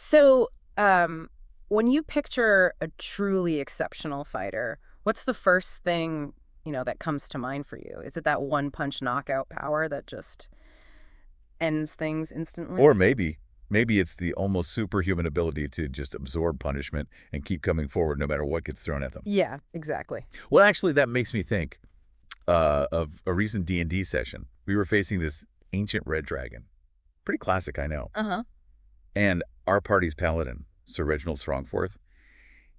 So, when you picture a truly exceptional fighter, what's the first thing, that comes to mind for you? Is it that one-punch knockout power that just ends things instantly? Or maybe it's the almost superhuman ability to just absorb punishment and keep coming forward no matter what gets thrown at them. Yeah, exactly. Well, actually, that makes me think of a recent D&D session. We were facing this ancient red dragon. Pretty classic, I know. Uh-huh. And our party's paladin, Sir Reginald Strongforth,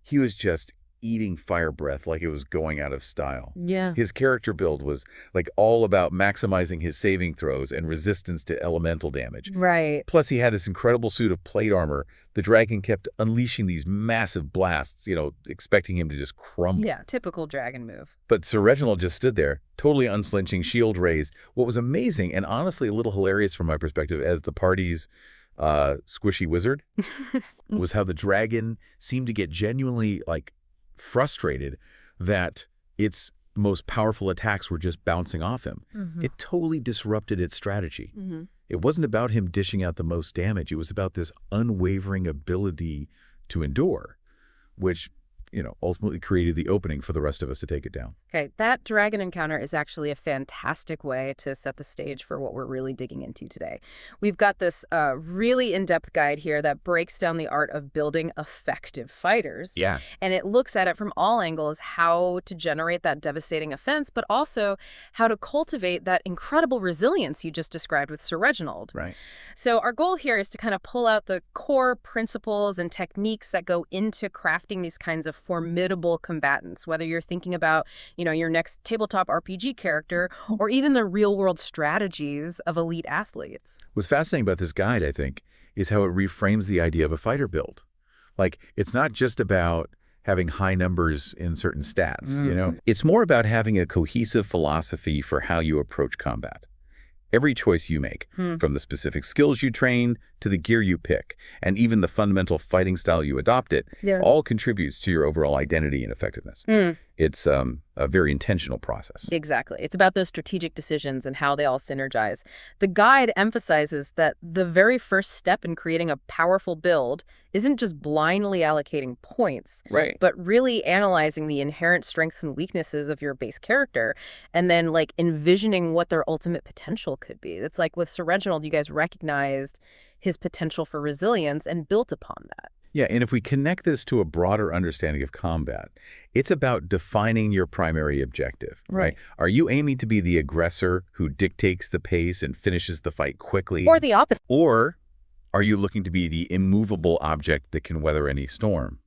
he was just eating fire breath like it was going out of style. Yeah. His character build was like all about maximizing his saving throws and resistance to elemental damage. Right. Plus, he had this incredible suit of plate armor. The dragon kept unleashing these massive blasts, expecting him to just crumble. Yeah, typical dragon move. But Sir Reginald just stood there, totally unflinching, shield raised. What was amazing, and honestly a little hilarious from my perspective as the party's squishy wizard, was how the dragon seemed to get genuinely, frustrated that its most powerful attacks were just bouncing off him. It totally disrupted its strategy. It wasn't about him dishing out the most damage. It was about this unwavering ability to endure, which, ultimately created the opening for the rest of us to take it down. Okay, that dragon encounter is actually a fantastic way to set the stage for what we're really digging into today. We've got this really in-depth guide here that breaks down the art of building effective fighters. Yeah. And it looks at it from all angles, how to generate that devastating offense, but also how to cultivate that incredible resilience you just described with Sir Reginald. Right. So our goal here is to kind of pull out the core principles and techniques that go into crafting these kinds of formidable combatants, whether you're thinking about, your next tabletop RPG character or even the real-world strategies of elite athletes. What's fascinating about this guide, I think, is how it reframes the idea of a fighter build. It's not just about having high numbers in certain stats, It's more about having a cohesive philosophy for how you approach combat. Every choice you make, from the specific skills you train to the gear you pick, and even the fundamental fighting style you adopt all contributes to your overall identity and effectiveness. It's a very intentional process. Exactly. It's about those strategic decisions and how they all synergize. The guide emphasizes that the very first step in creating a powerful build isn't just blindly allocating points, Right. but really analyzing the inherent strengths and weaknesses of your base character and then envisioning what their ultimate potential could be. It's like with Sir Reginald, you guys recognized his potential for resilience and built upon that. Yeah, and if we connect this to a broader understanding of combat, it's about defining your primary objective, right? Are you aiming to be the aggressor who dictates the pace and finishes the fight quickly? Or the opposite. Or are you looking to be the immovable object that can weather any storm?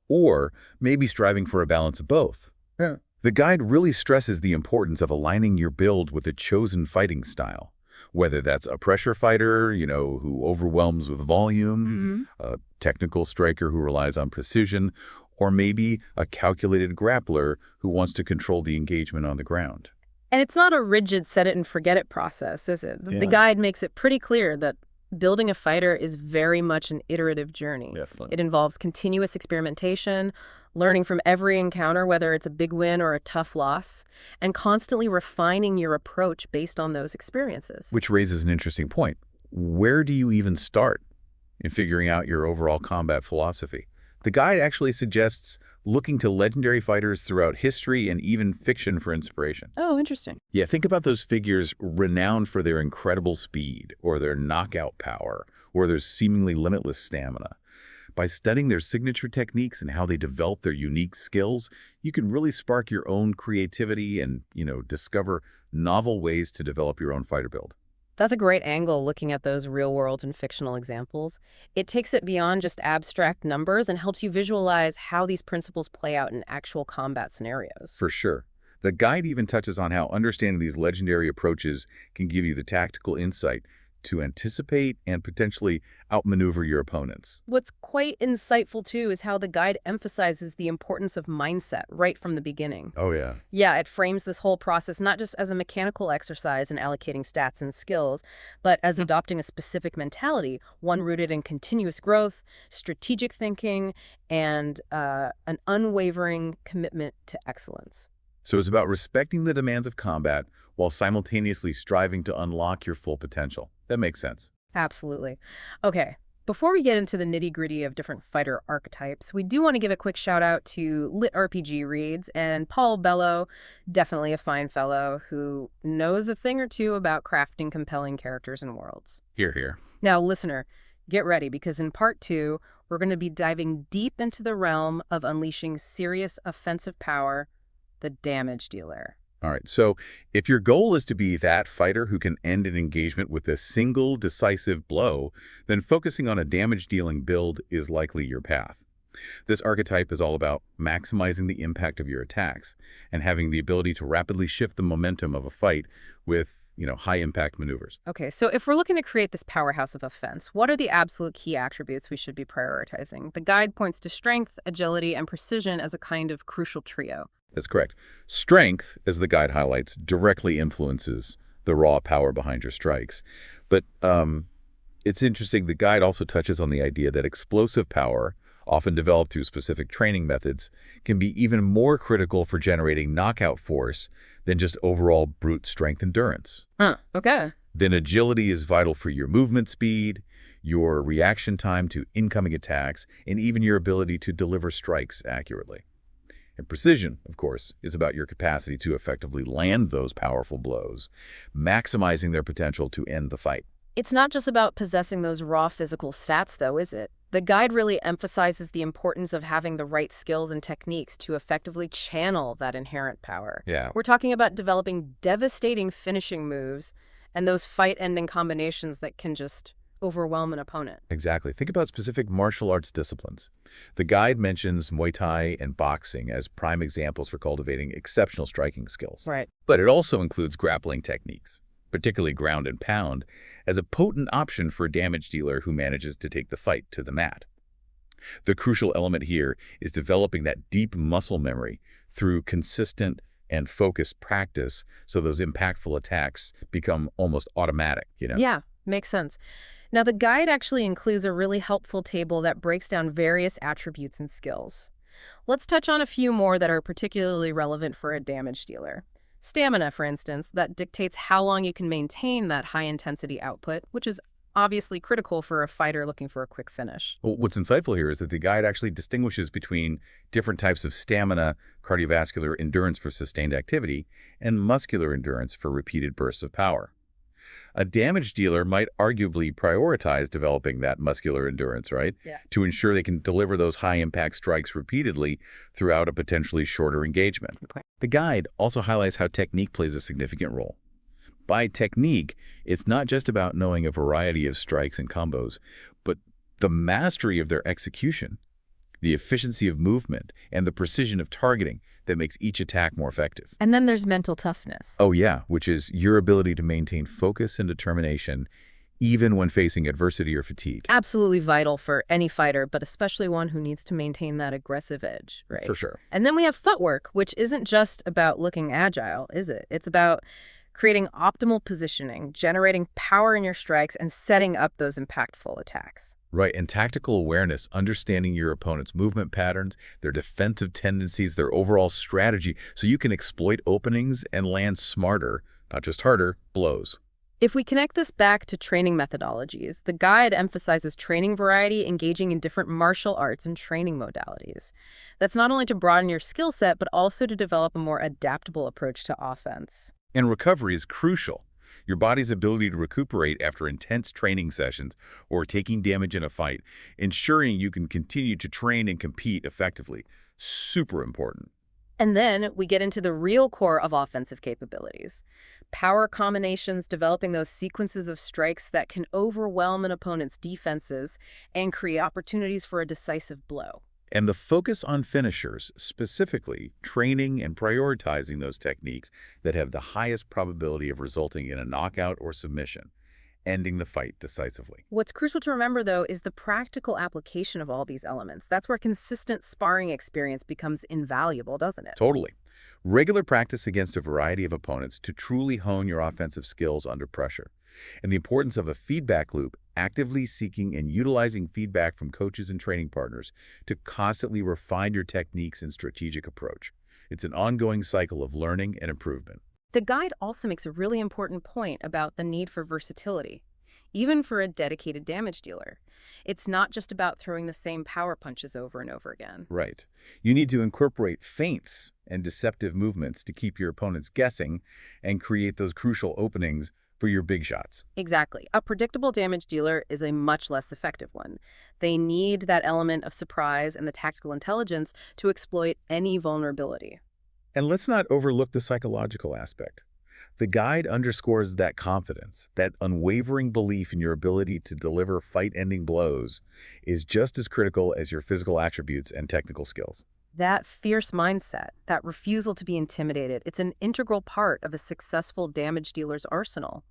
Or maybe striving for a balance of both? Yeah. The guide really stresses the importance of aligning your build with a chosen fighting style. Whether that's a pressure fighter, who overwhelms with volume, a technical striker who relies on precision, or maybe a calculated grappler who wants to control the engagement on the ground. And it's not a rigid set-it-and-forget-it process, is it? The guide makes it pretty clear that building a fighter is very much an iterative journey. Definitely. It involves continuous experimentation, learning from every encounter, whether it's a big win or a tough loss, and constantly refining your approach based on those experiences. Which raises an interesting point. Where do you even start in figuring out your overall combat philosophy? The guide actually suggests looking to legendary fighters throughout history and even fiction for inspiration. Oh, interesting. Yeah, think about those figures renowned for their incredible speed or their knockout power or their seemingly limitless stamina. By studying their signature techniques and how they develop their unique skills, you can really spark your own creativity and, discover novel ways to develop your own fighter build. That's a great angle looking at those real-world and fictional examples. It takes it beyond just abstract numbers and helps you visualize how these principles play out in actual combat scenarios. For sure. The guide even touches on how understanding these legendary approaches can give you the tactical insight to anticipate and potentially outmaneuver your opponents. What's quite insightful, too, is how the guide emphasizes the importance of mindset right from the beginning. Oh, yeah. Yeah, it frames this whole process not just as a mechanical exercise in allocating stats and skills, but as adopting a specific mentality, one rooted in continuous growth, strategic thinking, and an unwavering commitment to excellence. So it's about respecting the demands of combat while simultaneously striving to unlock your full potential. That makes sense. Absolutely. Okay, Before we get into the nitty-gritty of different fighter archetypes, we do want to give a quick shout out to LitRPG Reads and Paul Bello, definitely a fine fellow who knows a thing or two about crafting compelling characters and worlds. Here, here. Now, listener, get ready because in part 2, we're going to be diving deep into the realm of unleashing serious offensive power, the damage dealer. All right, so if your goal is to be that fighter who can end an engagement with a single decisive blow, then focusing on a damage-dealing build is likely your path. This archetype is all about maximizing the impact of your attacks and having the ability to rapidly shift the momentum of a fight with, high-impact maneuvers. Okay, so if we're looking to create this powerhouse of offense, what are the absolute key attributes we should be prioritizing? The guide points to strength, agility, and precision as a kind of crucial trio. That's correct. Strength, as the guide highlights, directly influences the raw power behind your strikes. But it's interesting, the guide also touches on the idea that explosive power, often developed through specific training methods, can be even more critical for generating knockout force than just overall brute strength endurance. Okay. Then agility is vital for your movement speed, your reaction time to incoming attacks, and even your ability to deliver strikes accurately. And precision, of course, is about your capacity to effectively land those powerful blows, maximizing their potential to end the fight. It's not just about possessing those raw physical stats, though, is it? The guide really emphasizes the importance of having the right skills and techniques to effectively channel that inherent power. Yeah. We're talking about developing devastating finishing moves and those fight-ending combinations that can just overwhelm an opponent. Exactly. Think about specific martial arts disciplines. The guide mentions Muay Thai and boxing as prime examples for cultivating exceptional striking skills. Right. But it also includes grappling techniques, particularly ground and pound, as a potent option for a damage dealer who manages to take the fight to the mat. The crucial element here is developing that deep muscle memory through consistent and focused practice so those impactful attacks become almost automatic, Yeah, makes sense. Now, the guide actually includes a really helpful table that breaks down various attributes and skills. Let's touch on a few more that are particularly relevant for a damage dealer. Stamina, for instance, that dictates how long you can maintain that high-intensity output, which is obviously critical for a fighter looking for a quick finish. Well, what's insightful here is that the guide actually distinguishes between different types of stamina, cardiovascular endurance for sustained activity, and muscular endurance for repeated bursts of power. A damage dealer might arguably prioritize developing that muscular endurance, right? Yeah. To ensure they can deliver those high-impact strikes repeatedly throughout a potentially shorter engagement. Good point. The guide also highlights how technique plays a significant role. By technique, it's not just about knowing a variety of strikes and combos, but the mastery of their execution, the efficiency of movement, and the precision of targeting that makes each attack more effective. And then there's mental toughness. Oh yeah, which is your ability to maintain focus and determination even when facing adversity or fatigue. Absolutely vital for any fighter, but especially one who needs to maintain that aggressive edge, right? For sure. And then we have footwork, which isn't just about looking agile, is it? It's about creating optimal positioning, generating power in your strikes, and setting up those impactful attacks. Right, and tactical awareness, understanding your opponent's movement patterns, their defensive tendencies, their overall strategy, so you can exploit openings and land smarter, not just harder, blows. If we connect this back to training methodologies, the guide emphasizes training variety, engaging in different martial arts and training modalities. That's not only to broaden your skill set, but also to develop a more adaptable approach to offense. And recovery is crucial. Your body's ability to recuperate after intense training sessions or taking damage in a fight, ensuring you can continue to train and compete effectively. Super important. And then we get into the real core of offensive capabilities. Power combinations, developing those sequences of strikes that can overwhelm an opponent's defenses and create opportunities for a decisive blow. And the focus on finishers, specifically training and prioritizing those techniques that have the highest probability of resulting in a knockout or submission, ending the fight decisively. What's crucial to remember, though, is the practical application of all these elements. That's where consistent sparring experience becomes invaluable, doesn't it? Totally. Regular practice against a variety of opponents to truly hone your offensive skills under pressure. And the importance of a feedback loop, actively seeking and utilizing feedback from coaches and training partners to constantly refine your techniques and strategic approach. It's an ongoing cycle of learning and improvement. The guide also makes a really important point about the need for versatility. even for a dedicated damage dealer. It's not just about throwing the same power punches over and over again. Right. You need to incorporate feints and deceptive movements to keep your opponents guessing and create those crucial openings for your big shots. Exactly. A predictable damage dealer is a much less effective one. They need that element of surprise and the tactical intelligence to exploit any vulnerability. And let's not overlook the psychological aspect. The guide underscores that confidence, that unwavering belief in your ability to deliver fight-ending blows is just as critical as your physical attributes and technical skills. That fierce mindset, that refusal to be intimidated, it's an integral part of a successful damage dealer's arsenal.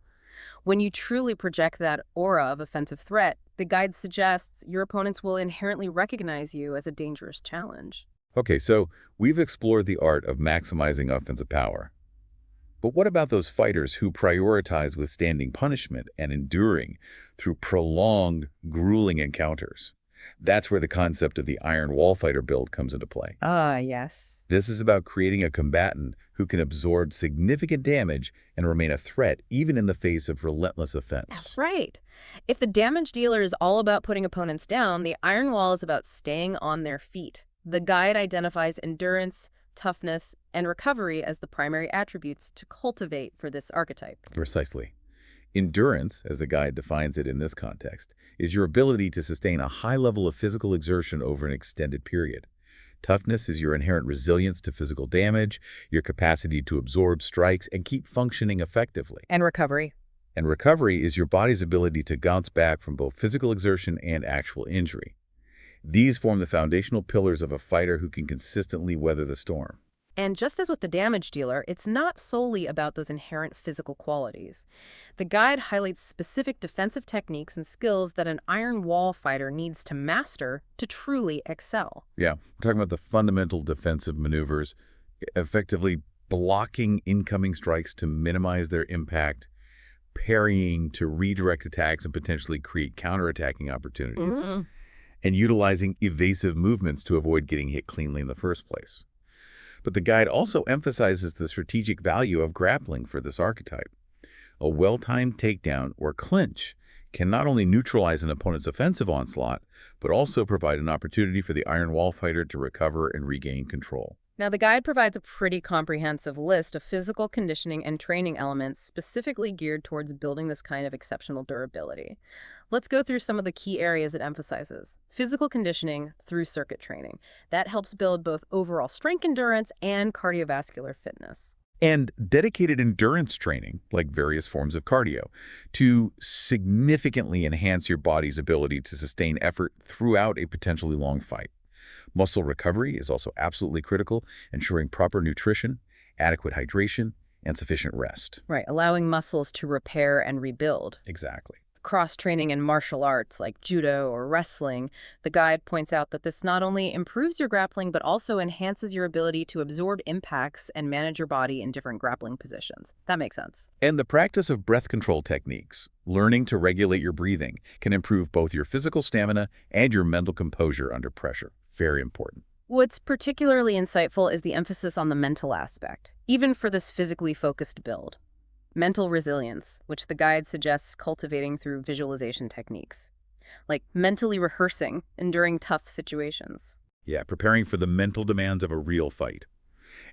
When you truly project that aura of offensive threat, the guide suggests your opponents will inherently recognize you as a dangerous challenge. Okay, so we've explored the art of maximizing offensive power. But what about those fighters who prioritize withstanding punishment and enduring through prolonged, grueling encounters? That's where the concept of the Iron Wall Fighter build comes into play. Ah, yes. This is about creating a combatant who can absorb significant damage and remain a threat even in the face of relentless offense. That's right. If the damage dealer is all about putting opponents down, the Iron Wall is about staying on their feet. The guide identifies endurance, toughness, and recovery as the primary attributes to cultivate for this archetype. Precisely. Endurance, as the guide defines it in this context, is your ability to sustain a high level of physical exertion over an extended period. Toughness is your inherent resilience to physical damage, your capacity to absorb strikes and keep functioning effectively. And recovery. And recovery is your body's ability to bounce back from both physical exertion and actual injury. These form the foundational pillars of a fighter who can consistently weather the storm. And just as with the damage dealer, it's not solely about those inherent physical qualities. The guide highlights specific defensive techniques and skills that an Iron Wall fighter needs to master to truly excel. Yeah, we're talking about the fundamental defensive maneuvers, effectively blocking incoming strikes to minimize their impact, parrying to redirect attacks and potentially create counterattacking opportunities, and utilizing evasive movements to avoid getting hit cleanly in the first place. But the guide also emphasizes the strategic value of grappling for this archetype. A well-timed takedown or clinch can not only neutralize an opponent's offensive onslaught, but also provide an opportunity for the Iron Wall fighter to recover and regain control. Now, the guide provides a pretty comprehensive list of physical conditioning and training elements specifically geared towards building this kind of exceptional durability. Let's go through some of the key areas it emphasizes. Physical conditioning through circuit training. That helps build both overall strength endurance and cardiovascular fitness. And dedicated endurance training, like various forms of cardio, to significantly enhance your body's ability to sustain effort throughout a potentially long fight. Muscle recovery is also absolutely critical, ensuring proper nutrition, adequate hydration, and sufficient rest. Right, allowing muscles to repair and rebuild. Exactly. Cross-training in martial arts like judo or wrestling, the guide points out that this not only improves your grappling, but also enhances your ability to absorb impacts and manage your body in different grappling positions. That makes sense. And the practice of breath control techniques, learning to regulate your breathing, can improve both your physical stamina and your mental composure under pressure. Very important. What's particularly insightful is the emphasis on the mental aspect, even for this physically focused build. Mental resilience, which the guide suggests cultivating through visualization techniques, like mentally rehearsing enduring tough situations. Yeah, preparing for the mental demands of a real fight.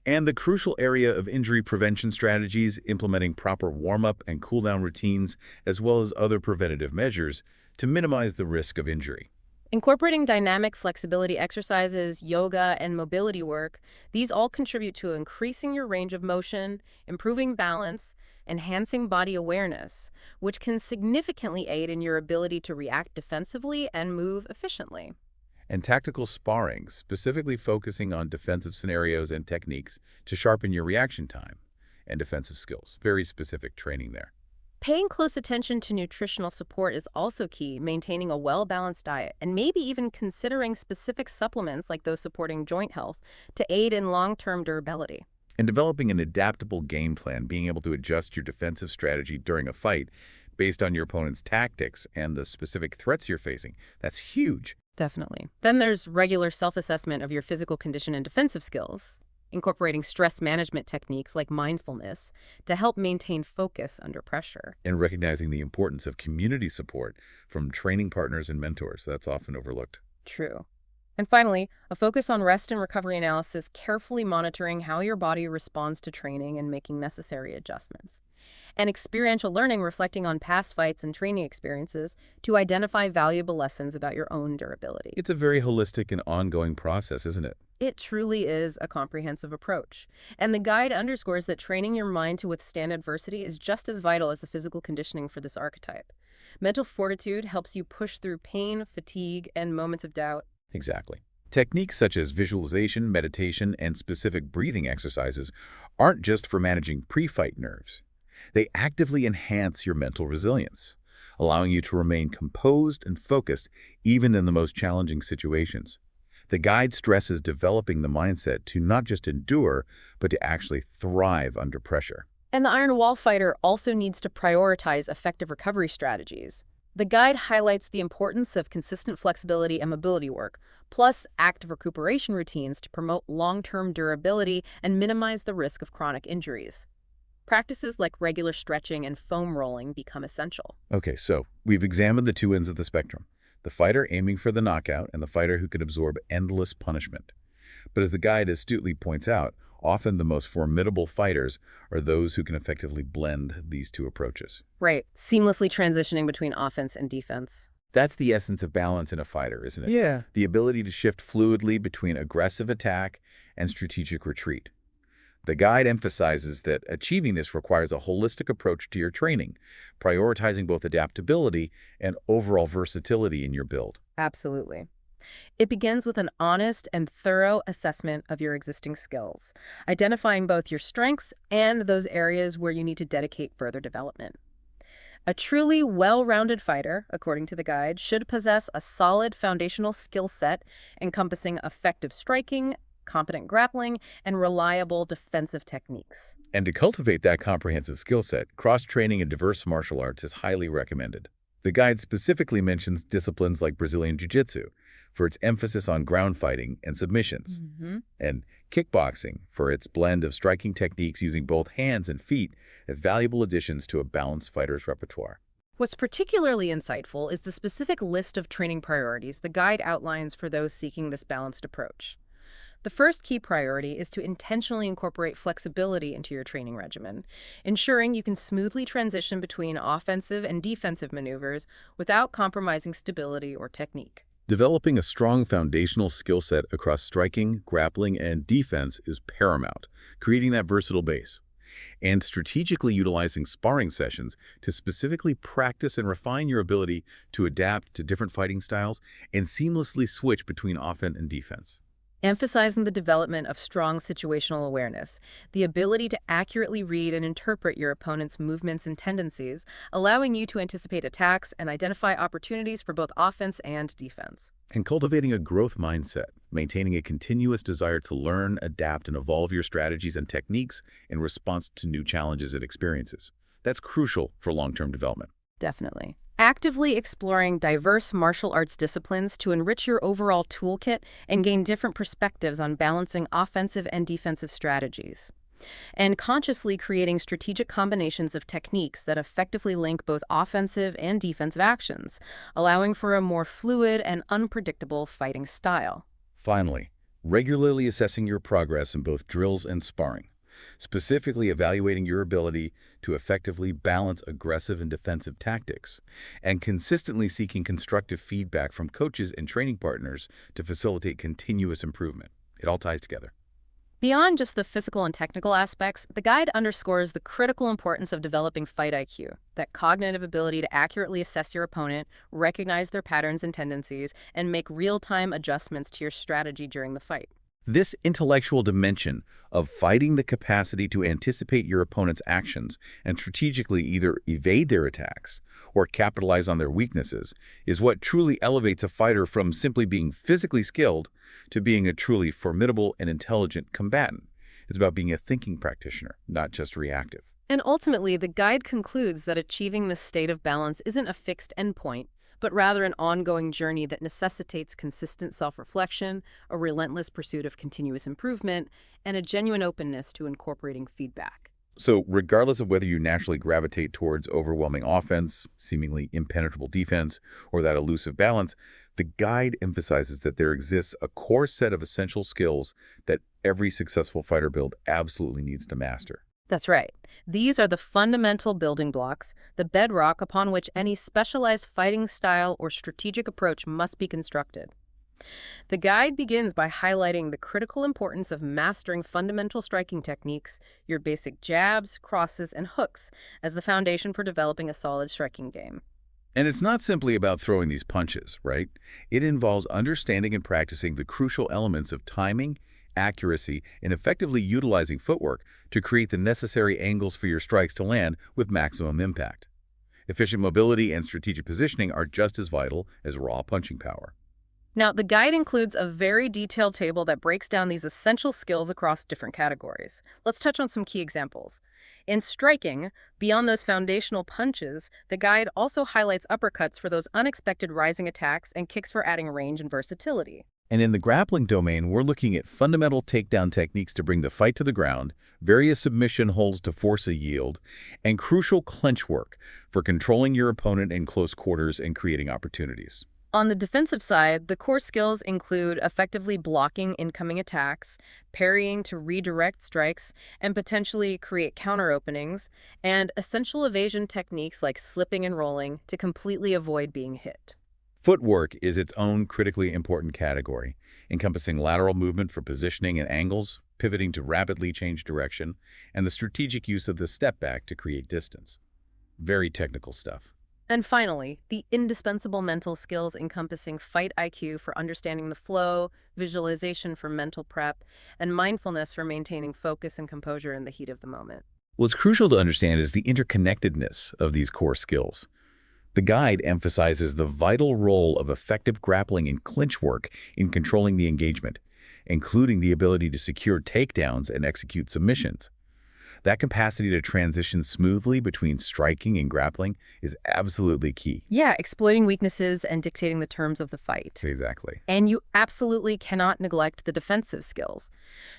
And the crucial area of injury prevention strategies, implementing proper warm-up and cool-down routines, as well as other preventative measures to minimize the risk of injury. Incorporating dynamic flexibility exercises, yoga, and mobility work, these all contribute to increasing your range of motion, improving balance, enhancing body awareness, which can significantly aid in your ability to react defensively and move efficiently. And tactical sparring, specifically focusing on defensive scenarios and techniques to sharpen your reaction time and defensive skills. Very specific training there. Paying close attention to nutritional support is also key, maintaining a well-balanced diet, and maybe even considering specific supplements like those supporting joint health to aid in long-term durability. And developing an adaptable game plan, being able to adjust your defensive strategy during a fight based on your opponent's tactics and the specific threats you're facing. That's huge. Definitely. Then there's regular self-assessment of your physical condition and defensive skills. incorporating stress management techniques like mindfulness to help maintain focus under pressure. And recognizing the importance of community support from training partners and mentors. That's often overlooked. True. And finally, a focus on rest and recovery analysis, carefully monitoring how your body responds to training and making necessary adjustments. And experiential learning, reflecting on past fights and training experiences to identify valuable lessons about your own durability. It's a very holistic and ongoing process, isn't it? It truly is a comprehensive approach. And the guide underscores that training your mind to withstand adversity is just as vital as the physical conditioning for this archetype. Mental fortitude helps you push through pain, fatigue, and moments of doubt. Exactly. Techniques such as visualization, meditation, and specific breathing exercises aren't just for managing pre-fight nerves. They actively enhance your mental resilience, allowing you to remain composed and focused even in the most challenging situations. The guide stresses developing the mindset to not just endure, but to actually thrive under pressure. And the Iron Wall fighter also needs to prioritize effective recovery strategies. The guide highlights the importance of consistent flexibility and mobility work, plus active recuperation routines to promote long-term durability and minimize the risk of chronic injuries. Practices like regular stretching and foam rolling become essential. Okay, so we've examined the two ends of the spectrum, the fighter aiming for the knockout and the fighter who can absorb endless punishment. But as the guide astutely points out, often the most formidable fighters are those who can effectively blend these two approaches. Right, seamlessly transitioning between offense and defense. That's the essence of balance in a fighter, isn't it? Yeah. The ability to shift fluidly between aggressive attack and strategic retreat. The guide emphasizes that achieving this requires a holistic approach to your training, prioritizing both adaptability and overall versatility in your build. Absolutely. It begins with an honest and thorough assessment of your existing skills, identifying both your strengths and those areas where you need to dedicate further development. A truly well-rounded fighter, according to the guide, should possess a solid foundational skill set encompassing effective striking, competent grappling, and reliable defensive techniques. And to cultivate that comprehensive skill set, cross-training in diverse martial arts is highly recommended. The guide specifically mentions disciplines like Brazilian Jiu-Jitsu for its emphasis on ground fighting and submissions, and kickboxing for its blend of striking techniques using both hands and feet as valuable additions to a balanced fighter's repertoire. What's particularly insightful is the specific list of training priorities the guide outlines for those seeking this balanced approach. The first key priority is to intentionally incorporate flexibility into your training regimen, ensuring you can smoothly transition between offensive and defensive maneuvers without compromising stability or technique. Developing a strong foundational skill set across striking, grappling, and defense is paramount, creating that versatile base. And strategically utilizing sparring sessions to specifically practice and refine your ability to adapt to different fighting styles and seamlessly switch between offense and defense. Emphasizing the development of strong situational awareness, the ability to accurately read and interpret your opponent's movements and tendencies, allowing you to anticipate attacks and identify opportunities for both offense and defense. And cultivating a growth mindset, maintaining a continuous desire to learn, adapt, and evolve your strategies and techniques in response to new challenges and experiences. That's crucial for long-term development. Definitely. Actively exploring diverse martial arts disciplines to enrich your overall toolkit and gain different perspectives on balancing offensive and defensive strategies. And consciously creating strategic combinations of techniques that effectively link both offensive and defensive actions, allowing for a more fluid and unpredictable fighting style. Finally, regularly assessing your progress in both drills and sparring, specifically evaluating your ability to effectively balance aggressive and defensive tactics, and consistently seeking constructive feedback from coaches and training partners to facilitate continuous improvement. It all ties together. Beyond just the physical and technical aspects, the guide underscores the critical importance of developing fight IQ, that cognitive ability to accurately assess your opponent, recognize their patterns and tendencies, and make real-time adjustments to your strategy during the fight. This intellectual dimension of fighting the capacity to anticipate your opponent's actions and strategically either evade their attacks or capitalize on their weaknesses is what truly elevates a fighter from simply being physically skilled to being a truly formidable and intelligent combatant. It's about being a thinking practitioner, not just reactive. And ultimately, the guide concludes that achieving this state of balance isn't a fixed endpoint, but rather an ongoing journey that necessitates consistent self-reflection, a relentless pursuit of continuous improvement, and a genuine openness to incorporating feedback. So regardless of whether you naturally gravitate towards overwhelming offense, seemingly impenetrable defense, or that elusive balance, the guide emphasizes that there exists a core set of essential skills that every successful fighter build absolutely needs to master. That's right. These are the fundamental building blocks, the bedrock upon which any specialized fighting style or strategic approach must be constructed. The guide begins by highlighting the critical importance of mastering fundamental striking techniques, your basic jabs, crosses, and hooks, as the foundation for developing a solid striking game. And it's not simply about throwing these punches, right? It involves understanding and practicing the crucial elements of timing, accuracy, and effectively utilizing footwork to create the necessary angles for your strikes to land with maximum impact. Efficient mobility and strategic positioning are just as vital as raw punching power. Now, the guide includes a very detailed table that breaks down these essential skills across different categories. Let's touch on some key examples. In striking, beyond those foundational punches, the guide also highlights uppercuts for those unexpected rising attacks and kicks for adding range and versatility. And in the grappling domain, we're looking at fundamental takedown techniques to bring the fight to the ground, various submission holds to force a yield, and crucial clinch work for controlling your opponent in close quarters and creating opportunities. On the defensive side, the core skills include effectively blocking incoming attacks, parrying to redirect strikes, and potentially create counter openings, and essential evasion techniques like slipping and rolling to completely avoid being hit. Footwork is its own critically important category, encompassing lateral movement for positioning and angles, pivoting to rapidly change direction, and the strategic use of the step back to create distance. Very technical stuff. And finally, the indispensable mental skills encompassing fight IQ for understanding the flow, visualization for mental prep, and mindfulness for maintaining focus and composure in the heat of the moment. What's crucial to understand is the interconnectedness of these core skills. The guide emphasizes the vital role of effective grappling and clinch work in controlling the engagement, including the ability to secure takedowns and execute submissions. That capacity to transition smoothly between striking and grappling is absolutely key. Yeah, exploiting weaknesses and dictating the terms of the fight. Exactly. And you absolutely cannot neglect the defensive skills.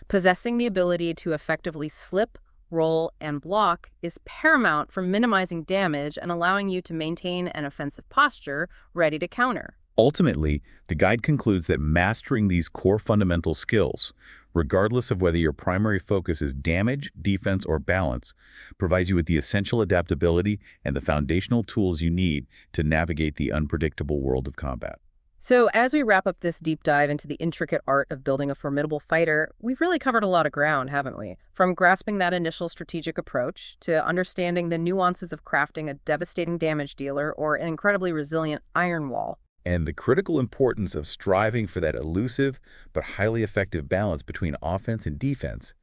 Possessing the ability to effectively slip, roll, and block is paramount for minimizing damage and allowing you to maintain an offensive posture ready to counter. Ultimately, the guide concludes that mastering these core fundamental skills, regardless of whether your primary focus is damage, defense, or balance, provides you with the essential adaptability and the foundational tools you need to navigate the unpredictable world of combat. So as we wrap up this deep dive into the intricate art of building a formidable fighter, we've really covered a lot of ground, haven't we? From grasping that initial strategic approach to understanding the nuances of crafting a devastating damage dealer or an incredibly resilient iron wall. And the critical importance of striving for that elusive but highly effective balance between offense and defense,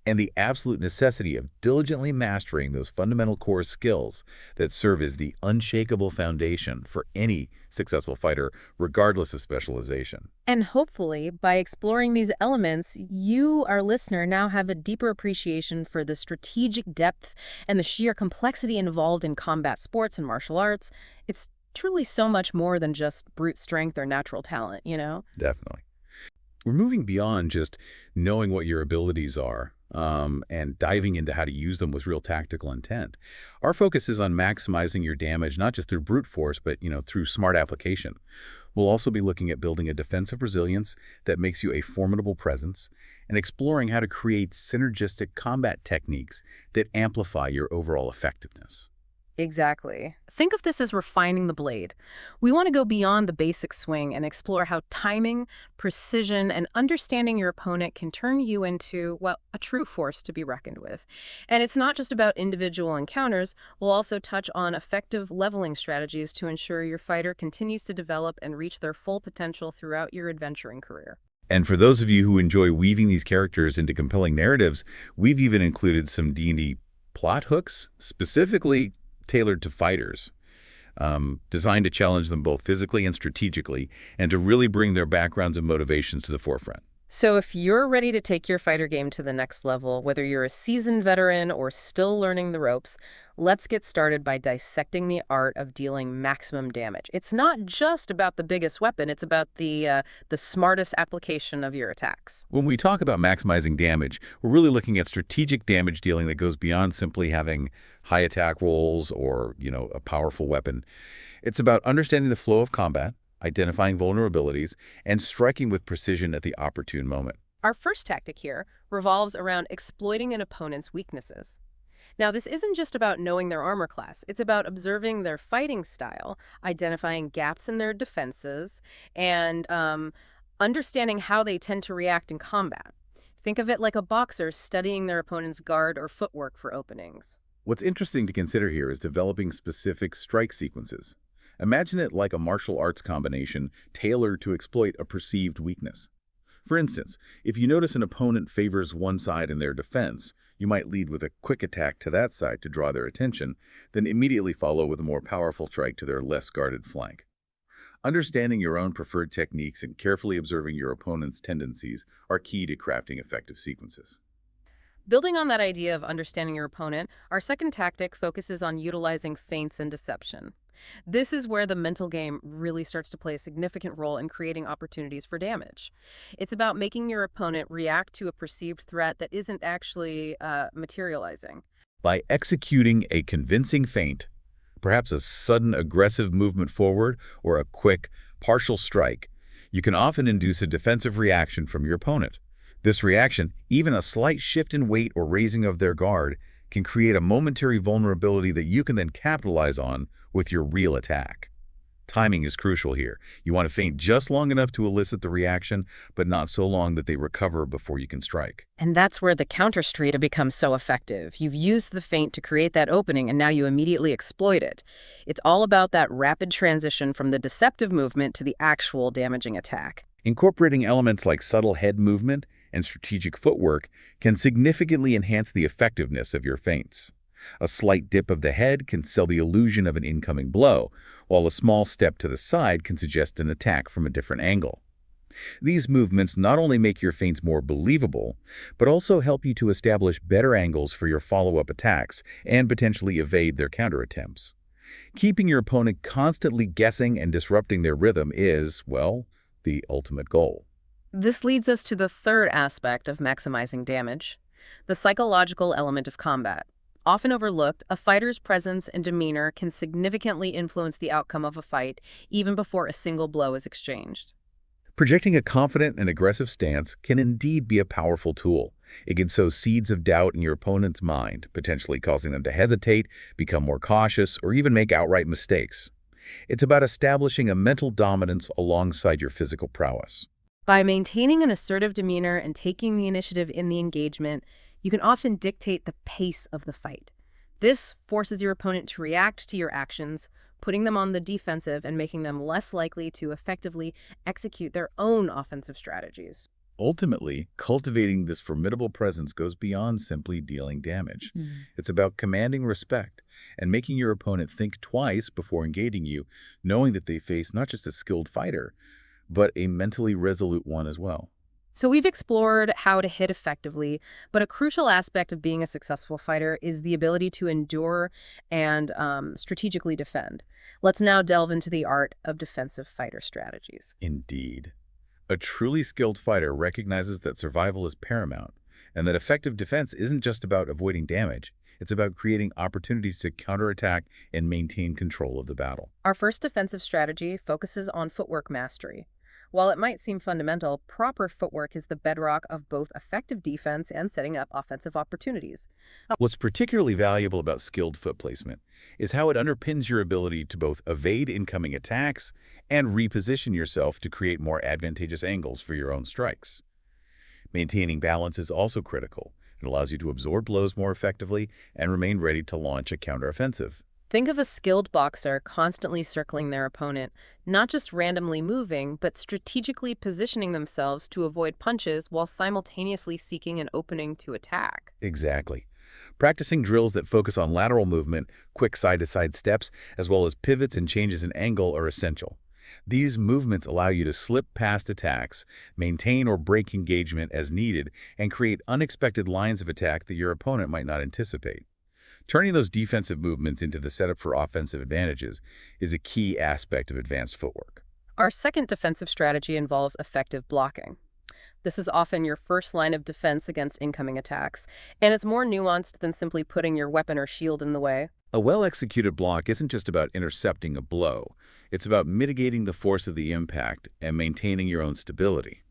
and the absolute necessity of diligently mastering those fundamental core skills that serve as the unshakable foundation for any successful fighter, regardless of specialization. And hopefully, by exploring these elements, you, our listener, now have a deeper appreciation for the strategic depth and the sheer complexity involved in combat sports and martial arts. It's truly so much more than just brute strength or natural talent, you know? Definitely. We're moving beyond just knowing what your abilities are and diving into how to use them with real tactical intent. Our focus is on maximizing your damage, not just through brute force, but through smart application. We'll also be looking at building a defensive resilience that makes you a formidable presence and exploring how to create synergistic combat techniques that amplify your overall effectiveness. Exactly. Think of this as refining the blade. We want to go beyond the basic swing and explore how timing, precision, and understanding your opponent can turn you into, well, a true force to be reckoned with. And it's not just about individual encounters. We'll also touch on effective leveling strategies to ensure your fighter continues to develop and reach their full potential throughout your adventuring career. And for those of you who enjoy weaving these characters into compelling narratives, we've even included some D&D plot hooks, specifically tailored to fighters, designed to challenge them both physically and strategically, and to really bring their backgrounds and motivations to the forefront. So if you're ready to take your fighter game to the next level, whether you're a seasoned veteran or still learning the ropes, let's get started by dissecting the art of dealing maximum damage. It's not just about the biggest weapon, it's about the smartest application of your attacks. When we talk about maximizing damage, we're really looking at strategic damage dealing that goes beyond simply having high attack rolls or, a powerful weapon. It's about understanding the flow of combat, identifying vulnerabilities, and striking with precision at the opportune moment. Our first tactic here revolves around exploiting an opponent's weaknesses. Now, this isn't just about knowing their armor class. It's about observing their fighting style, identifying gaps in their defenses, and understanding how they tend to react in combat. Think of it like a boxer studying their opponent's guard or footwork for openings. What's interesting to consider here is developing specific strike sequences. Imagine it like a martial arts combination tailored to exploit a perceived weakness. For instance, if you notice an opponent favors one side in their defense, you might lead with a quick attack to that side to draw their attention, then immediately follow with a more powerful strike to their less guarded flank. Understanding your own preferred techniques and carefully observing your opponent's tendencies are key to crafting effective sequences. Building on that idea of understanding your opponent, our second tactic focuses on utilizing feints and deception. This is where the mental game really starts to play a significant role in creating opportunities for damage. It's about making your opponent react to a perceived threat that isn't actually materializing. By executing a convincing feint, perhaps a sudden aggressive movement forward or a quick, partial strike, you can often induce a defensive reaction from your opponent. This reaction, even a slight shift in weight or raising of their guard, can create a momentary vulnerability that you can then capitalize on with your real attack. Timing is crucial here. You want to feint just long enough to elicit the reaction, but not so long that they recover before you can strike. And that's where the counter strata becomes so effective. You've used the feint to create that opening, and now you immediately exploit it. It's all about that rapid transition from the deceptive movement to the actual damaging attack. Incorporating elements like subtle head movement and strategic footwork can significantly enhance the effectiveness of your feints. A slight dip of the head can sell the illusion of an incoming blow, while a small step to the side can suggest an attack from a different angle. These movements not only make your feints more believable, but also help you to establish better angles for your follow-up attacks and potentially evade their counter attempts. Keeping your opponent constantly guessing and disrupting their rhythm is, well, the ultimate goal. This leads us to the third aspect of maximizing damage, the psychological element of combat. Often overlooked, a fighter's presence and demeanor can significantly influence the outcome of a fight, even before a single blow is exchanged. Projecting a confident and aggressive stance can indeed be a powerful tool. It can sow seeds of doubt in your opponent's mind, potentially causing them to hesitate, become more cautious, or even make outright mistakes. It's about establishing a mental dominance alongside your physical prowess. By maintaining an assertive demeanor and taking the initiative in the engagement, you can often dictate the pace of the fight. This forces your opponent to react to your actions, putting them on the defensive and making them less likely to effectively execute their own offensive strategies. Ultimately, cultivating this formidable presence goes beyond simply dealing damage. It's about commanding respect and making your opponent think twice before engaging you, knowing that they face not just a skilled fighter, but a mentally resolute one as well. So we've explored how to hit effectively, but a crucial aspect of being a successful fighter is the ability to endure and strategically defend. Let's now delve into the art of defensive fighter strategies. Indeed. A truly skilled fighter recognizes that survival is paramount, and that effective defense isn't just about avoiding damage. It's about creating opportunities to counterattack and maintain control of the battle. Our first defensive strategy focuses on footwork mastery. While it might seem fundamental, proper footwork is the bedrock of both effective defense and setting up offensive opportunities. What's particularly valuable about skilled foot placement is how it underpins your ability to both evade incoming attacks and reposition yourself to create more advantageous angles for your own strikes. Maintaining balance is also critical. It allows you to absorb blows more effectively and remain ready to launch a counteroffensive. Think of a skilled boxer constantly circling their opponent, not just randomly moving, but strategically positioning themselves to avoid punches while simultaneously seeking an opening to attack. Exactly. Practicing drills that focus on lateral movement, quick side-to-side steps, as well as pivots and changes in angle are essential. These movements allow you to slip past attacks, maintain or break engagement as needed, and create unexpected lines of attack that your opponent might not anticipate. Turning those defensive movements into the setup for offensive advantages is a key aspect of advanced footwork. Our second defensive strategy involves effective blocking. This is often your first line of defense against incoming attacks, and it's more nuanced than simply putting your weapon or shield in the way. A well-executed block isn't just about intercepting a blow. It's about mitigating the force of the impact and maintaining your own stability.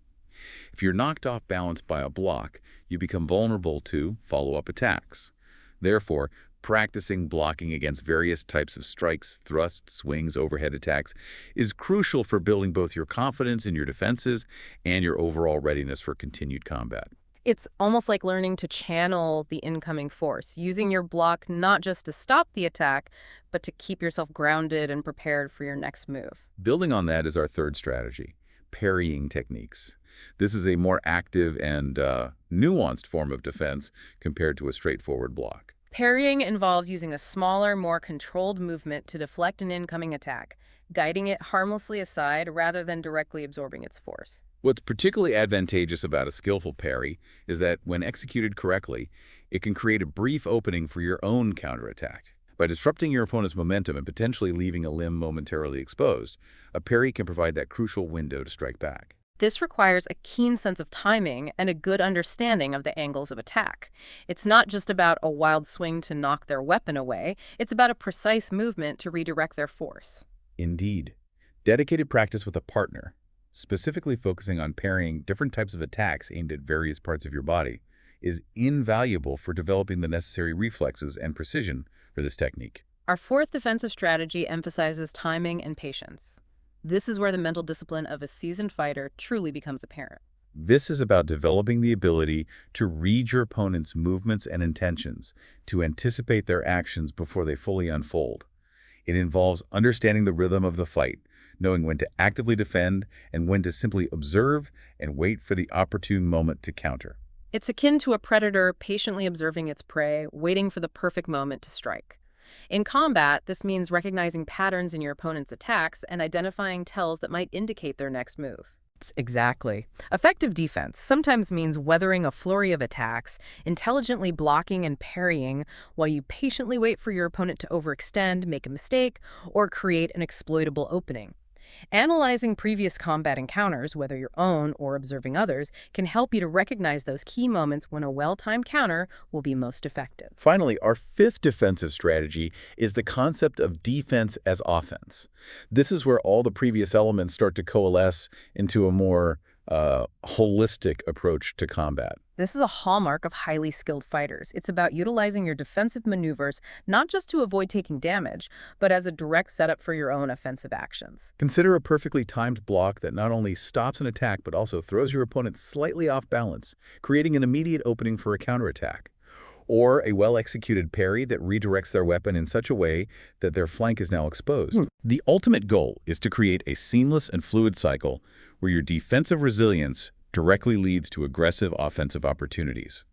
If you're knocked off balance by a block, you become vulnerable to follow-up attacks. Therefore, practicing blocking against various types of strikes, thrusts, swings, overhead attacks is crucial for building both your confidence in your defenses and your overall readiness for continued combat. It's almost like learning to channel the incoming force, using your block not just to stop the attack, but to keep yourself grounded and prepared for your next move. Building on that is our third strategy, parrying techniques. This is a more active and nuanced form of defense compared to a straightforward block. Parrying involves using a smaller, more controlled movement to deflect an incoming attack, guiding it harmlessly aside rather than directly absorbing its force. What's particularly advantageous about a skillful parry is that when executed correctly, it can create a brief opening for your own counterattack. By disrupting your opponent's momentum and potentially leaving a limb momentarily exposed, a parry can provide that crucial window to strike back. This requires a keen sense of timing and a good understanding of the angles of attack. It's not just about a wild swing to knock their weapon away, it's about a precise movement to redirect their force. Indeed. Dedicated practice with a partner, specifically focusing on parrying different types of attacks aimed at various parts of your body, is invaluable for developing the necessary reflexes and precision for this technique. Our fourth defensive strategy emphasizes timing and patience. This is where the mental discipline of a seasoned fighter truly becomes apparent. This is about developing the ability to read your opponent's movements and intentions, to anticipate their actions before they fully unfold. It involves understanding the rhythm of the fight, knowing when to actively defend and when to simply observe and wait for the opportune moment to counter. It's akin to a predator patiently observing its prey, waiting for the perfect moment to strike. In combat, this means recognizing patterns in your opponent's attacks and identifying tells that might indicate their next move. Exactly. Effective defense sometimes means weathering a flurry of attacks, intelligently blocking and parrying while you patiently wait for your opponent to overextend, make a mistake, or create an exploitable opening. Analyzing previous combat encounters, whether your own or observing others, can help you to recognize those key moments when a well-timed counter will be most effective. Finally, our fifth defensive strategy is the concept of defense as offense. This is where all the previous elements start to coalesce into a more holistic approach to combat. This is a hallmark of highly skilled fighters. It's about utilizing your defensive maneuvers not just to avoid taking damage, but as a direct setup for your own offensive actions. Consider a perfectly timed block that not only stops an attack but also throws your opponent slightly off balance, creating an immediate opening for a counterattack. Or a well-executed parry that redirects their weapon in such a way that their flank is now exposed. The ultimate goal is to create a seamless and fluid cycle where your defensive resilience directly leads to aggressive offensive opportunities.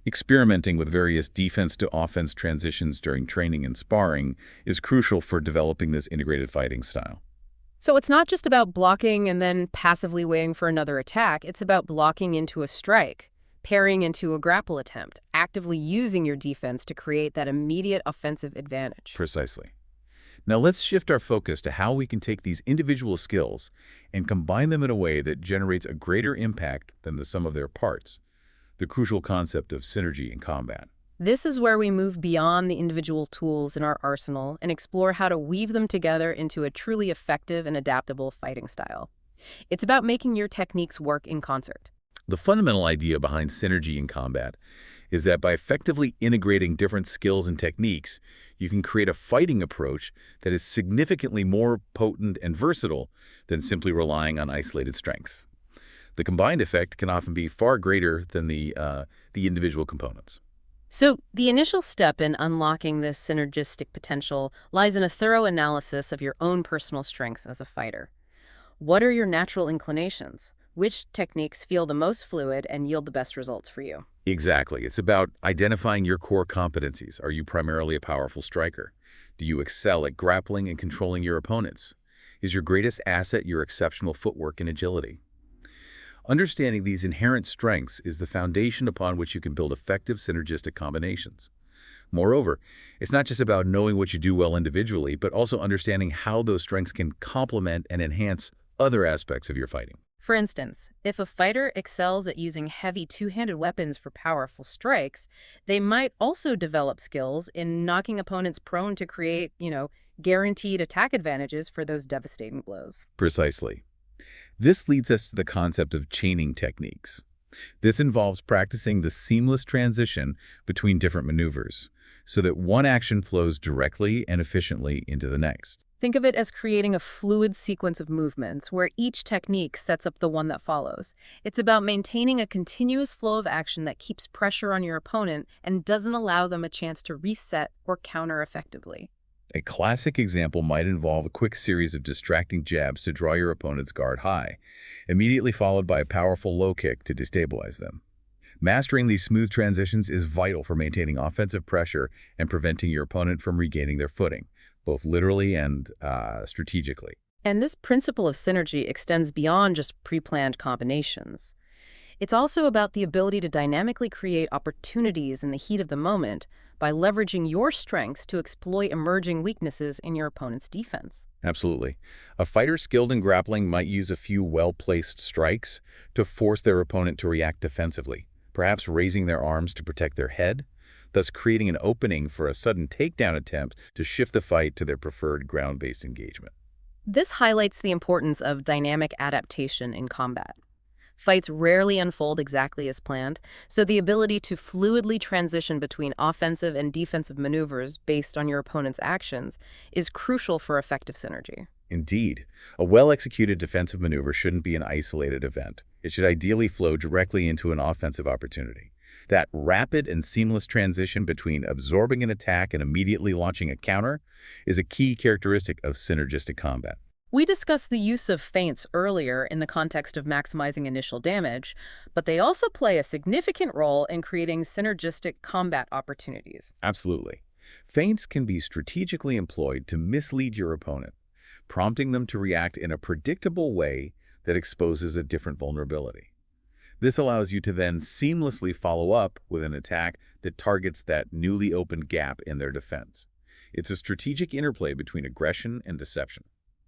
Experimenting with various defense to offense transitions during training and sparring is crucial for developing this integrated fighting style. So it's not just about blocking and then passively waiting for another attack. It's about blocking into a strike, parrying into a grapple attempt, actively using your defense to create that immediate offensive advantage. Precisely. Now let's shift our focus to how we can take these individual skills and combine them in a way that generates a greater impact than the sum of their parts, the crucial concept of synergy in combat. This is where we move beyond the individual tools in our arsenal and explore how to weave them together into a truly effective and adaptable fighting style. It's about making your techniques work in concert. The fundamental idea behind synergy in combat is that by effectively integrating different skills and techniques, you can create a fighting approach that is significantly more potent and versatile than simply relying on isolated strengths. The combined effect can often be far greater than the individual components. So the initial step in unlocking this synergistic potential lies in a thorough analysis of your own personal strengths as a fighter. What are your natural inclinations? Which techniques feel the most fluid and yield the best results for you? Exactly. It's about identifying your core competencies. Are you primarily a powerful striker? Do you excel at grappling and controlling your opponents? is your greatest asset your exceptional footwork and agility. Understanding these inherent strengths is the foundation upon which you can build effective synergistic combinations. Moreover, it's not just about knowing what you do well individually, but also understanding how those strengths can complement and enhance other aspects of your fighting. For instance, if a fighter excels at using heavy two-handed weapons for powerful strikes, they might also develop skills in knocking opponents prone to create, guaranteed attack advantages for those devastating blows. Precisely. This leads us to the concept of chaining techniques. This involves practicing the seamless transition between different maneuvers, so that one action flows directly and efficiently into the next. Think of it as creating a fluid sequence of movements where each technique sets up the one that follows. It's about maintaining a continuous flow of action that keeps pressure on your opponent and doesn't allow them a chance to reset or counter effectively. A classic example might involve a quick series of distracting jabs to draw your opponent's guard high, immediately followed by a powerful low kick to destabilize them. Mastering these smooth transitions is vital for maintaining offensive pressure and preventing your opponent from regaining their footing, both literally and strategically. And this principle of synergy extends beyond just pre-planned combinations. It's also about the ability to dynamically create opportunities in the heat of the moment by leveraging your strengths to exploit emerging weaknesses in your opponent's defense. Absolutely. A fighter skilled in grappling might use a few well-placed strikes to force their opponent to react defensively, perhaps raising their arms to protect their head, thus creating an opening for a sudden takedown attempt to shift the fight to their preferred ground-based engagement. This highlights the importance of dynamic adaptation in combat. Fights rarely unfold exactly as planned, so the ability to fluidly transition between offensive and defensive maneuvers based on your opponent's actions is crucial for effective synergy. Indeed, a well-executed defensive maneuver shouldn't be an isolated event. It should ideally flow directly into an offensive opportunity. That rapid and seamless transition between absorbing an attack and immediately launching a counter is a key characteristic of synergistic combat. We discussed the use of feints earlier in the context of maximizing initial damage, but they also play a significant role in creating synergistic combat opportunities. Absolutely. Feints can be strategically employed to mislead your opponent, prompting them to react in a predictable way that exposes a different vulnerability. This allows you to then seamlessly follow up with an attack that targets that newly opened gap in their defense. It's a strategic interplay between aggression and deception.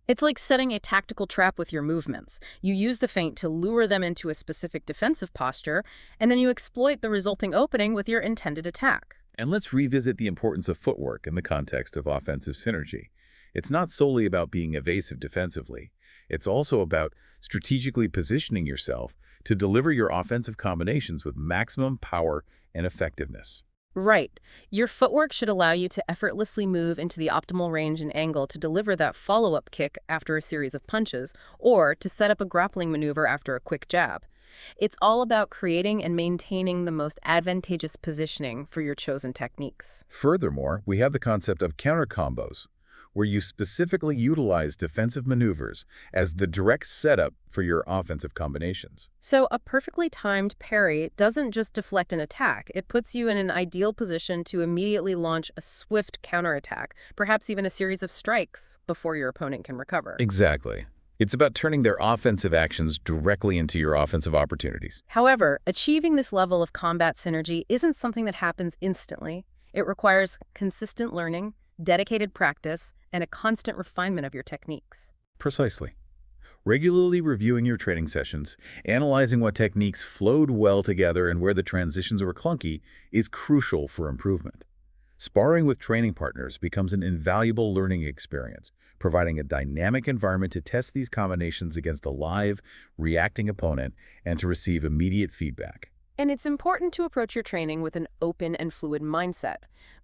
It's like setting a tactical trap with your movements. You use the feint to lure them into a specific defensive posture, and then you exploit the resulting opening with your intended attack. And let's revisit the importance of footwork in the context of offensive synergy. It's not solely about being evasive defensively. It's also about strategically positioning yourself to deliver your offensive combinations with maximum power and effectiveness. Right. Your footwork should allow you to effortlessly move into the optimal range and angle to deliver that follow-up kick after a series of punches, or to set up a grappling maneuver after a quick jab. It's all about creating and maintaining the most advantageous positioning for your chosen techniques. Furthermore, we have the concept of counter combos, where you specifically utilize defensive maneuvers as the direct setup for your offensive combinations. So a perfectly timed parry doesn't just deflect an attack, it puts you in an ideal position to immediately launch a swift counterattack, perhaps even a series of strikes before your opponent can recover. Exactly. It's about turning their offensive actions directly into your offensive opportunities. However, achieving this level of combat synergy isn't something that happens instantly. It requires consistent learning, dedicated practice, and a constant refinement of your techniques. Precisely. Regularly reviewing your training sessions, analyzing what techniques flowed well together and where the transitions were clunky is crucial for improvement. Sparring with training partners becomes an invaluable learning experience, providing a dynamic environment to test these combinations against a live, reacting opponent and to receive immediate feedback. And it's important to approach your training with an open and fluid mindset.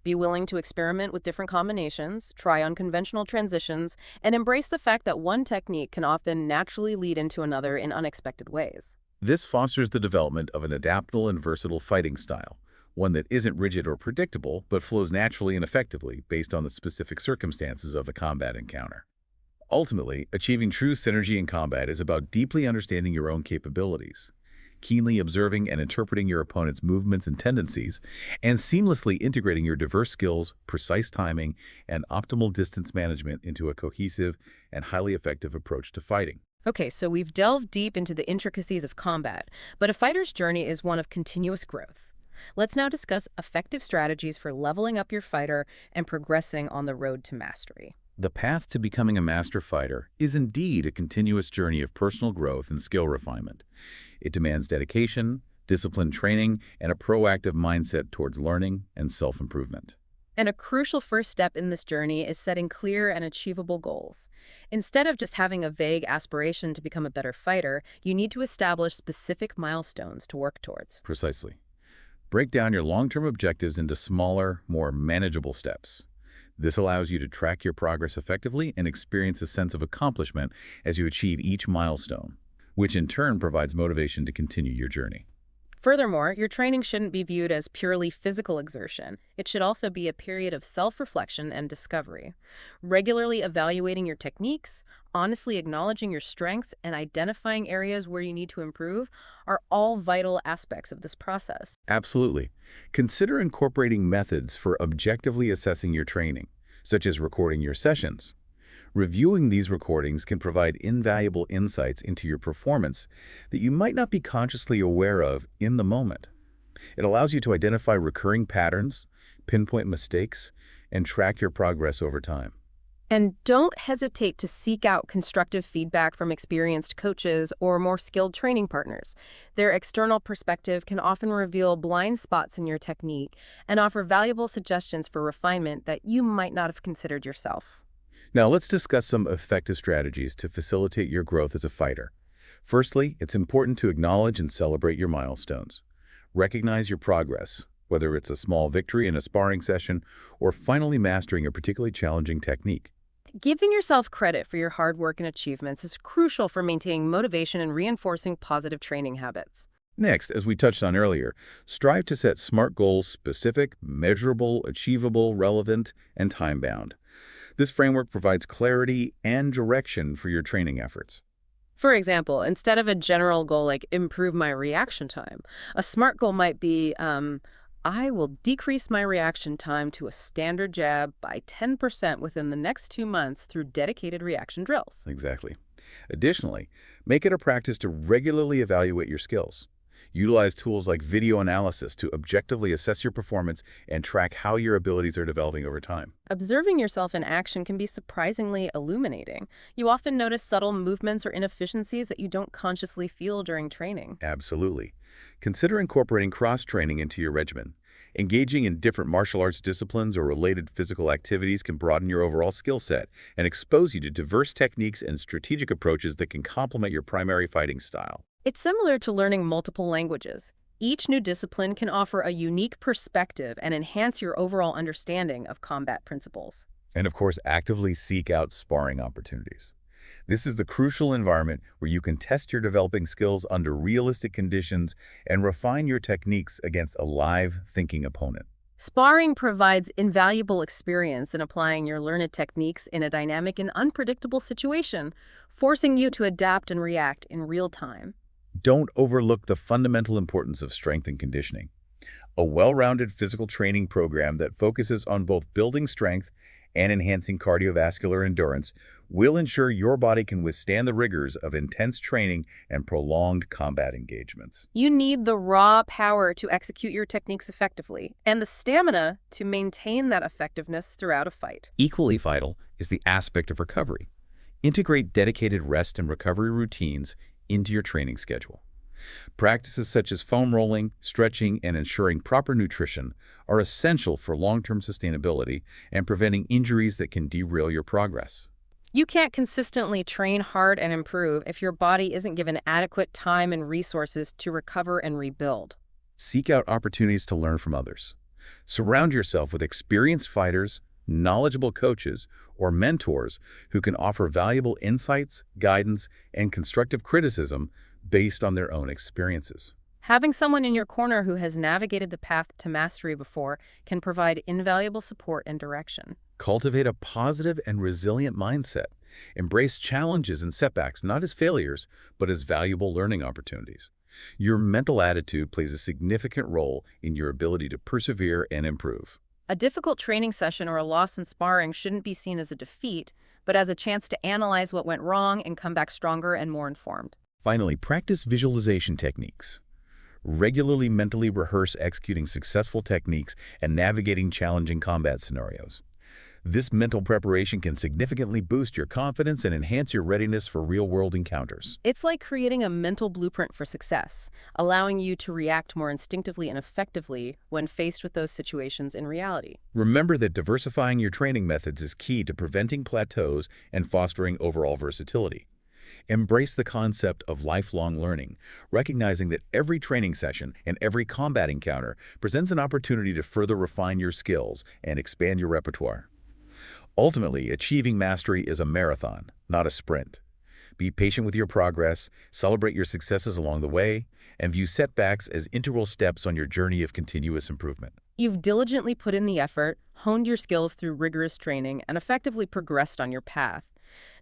Be willing to experiment with different combinations, try unconventional transitions, and embrace the fact that one technique can often naturally lead into another in unexpected ways. This fosters the development of an adaptable and versatile fighting style, one that isn't rigid or predictable, but flows naturally and effectively based on the specific circumstances of the combat encounter. Ultimately, achieving true synergy in combat is about deeply understanding your own capabilities, keenly observing and interpreting your opponent's movements and tendencies, and seamlessly integrating your diverse skills, precise timing, and optimal distance management into a cohesive and highly effective approach to fighting. Okay, so we've delved deep into the intricacies of combat, but a fighter's journey is one of continuous growth. Let's now discuss effective strategies for leveling up your fighter and progressing on the road to mastery. The path to becoming a master fighter is indeed a continuous journey of personal growth and skill refinement. It demands dedication, disciplined training, and a proactive mindset towards learning and self-improvement. And a crucial first step in this journey is setting clear and achievable goals. Instead of just having a vague aspiration to become a better fighter, you need to establish specific milestones to work towards. Precisely. Break down your long-term objectives into smaller, more manageable steps. This allows you to track your progress effectively and experience a sense of accomplishment as you achieve each milestone, which in turn provides motivation to continue your journey. Furthermore, your training shouldn't be viewed as purely physical exertion. It should also be a period of self-reflection and discovery. Regularly evaluating your techniques, honestly acknowledging your strengths, and identifying areas where you need to improve are all vital aspects of this process. Absolutely. Consider incorporating methods for objectively assessing your training, such as recording your sessions. Reviewing these recordings can provide invaluable insights into your performance that you might not be consciously aware of in the moment. It allows you to identify recurring patterns, pinpoint mistakes, and track your progress over time. And don't hesitate to seek out constructive feedback from experienced coaches or more skilled training partners. Their external perspective can often reveal blind spots in your technique and offer valuable suggestions for refinement that you might not have considered yourself. Now let's discuss some effective strategies to facilitate your growth as a fighter. Firstly, it's important to acknowledge and celebrate your milestones. Recognize your progress, whether it's a small victory in a sparring session or finally mastering a particularly challenging technique. Giving yourself credit for your hard work and achievements is crucial for maintaining motivation and reinforcing positive training habits. Next, as we touched on earlier, strive to set SMART goals: specific, measurable, achievable, relevant, and time-bound. This framework provides clarity and direction for your training efforts. For example, instead of a general goal like improve my reaction time, a SMART goal might be, I will decrease my reaction time to a standard jab by 10% within the next 2 months through dedicated reaction drills. Exactly. Additionally, make it a practice to regularly evaluate your skills. Utilize tools like video analysis to objectively assess your performance and track how your abilities are developing over time. Observing yourself in action can be surprisingly illuminating. You often notice subtle movements or inefficiencies that you don't consciously feel during training. Absolutely. Consider incorporating cross-training into your regimen. Engaging in different martial arts disciplines or related physical activities can broaden your overall skill set and expose you to diverse techniques and strategic approaches that can complement your primary fighting style. It's similar to learning multiple languages. Each new discipline can offer a unique perspective and enhance your overall understanding of combat principles. And of course, actively seek out sparring opportunities. This is the crucial environment where you can test your developing skills under realistic conditions and refine your techniques against a live, thinking opponent. Sparring provides invaluable experience in applying your learned techniques in a dynamic and unpredictable situation, forcing you to adapt and react in real time. Don't overlook the fundamental importance of strength and conditioning. A well-rounded physical training program that focuses on both building strength and enhancing cardiovascular endurance will ensure your body can withstand the rigors of intense training and prolonged combat engagements. You need the raw power to execute your techniques effectively and the stamina to maintain that effectiveness throughout a fight. Equally vital is the aspect of recovery. Integrate dedicated rest and recovery routines into your training schedule. Practices such as foam rolling, stretching, and ensuring proper nutrition are essential for long-term sustainability and preventing injuries that can derail your progress. You can't consistently train hard and improve if your body isn't given adequate time and resources to recover and rebuild. Seek out opportunities to learn from others. Surround yourself with experienced fighters, knowledgeable coaches, or mentors who can offer valuable insights, guidance, and constructive criticism based on their own experiences. Having someone in your corner who has navigated the path to mastery before can provide invaluable support and direction. Cultivate a positive and resilient mindset Embrace challenges and setbacks not as failures, but as valuable learning opportunities. Your mental attitude plays a significant role in your ability to persevere and improve. A difficult training session or a loss in sparring shouldn't be seen as a defeat, but as a chance to analyze what went wrong and come back stronger and more informed. Finally, practice visualization techniques. Regularly mentally rehearse executing successful techniques and navigating challenging combat scenarios. This mental preparation can significantly boost your confidence and enhance your readiness for real-world encounters. It's like creating a mental blueprint for success, allowing you to react more instinctively and effectively when faced with those situations in reality. Remember that diversifying your training methods is key to preventing plateaus and fostering overall versatility. Embrace the concept of lifelong learning, recognizing that every training session and every combat encounter presents an opportunity to further refine your skills and expand your repertoire. Ultimately, achieving mastery is a marathon, not a sprint. Be patient with your progress, celebrate your successes along the way, and view setbacks as integral steps on your journey of continuous improvement. You've diligently put in the effort, honed your skills through rigorous training, and effectively progressed on your path.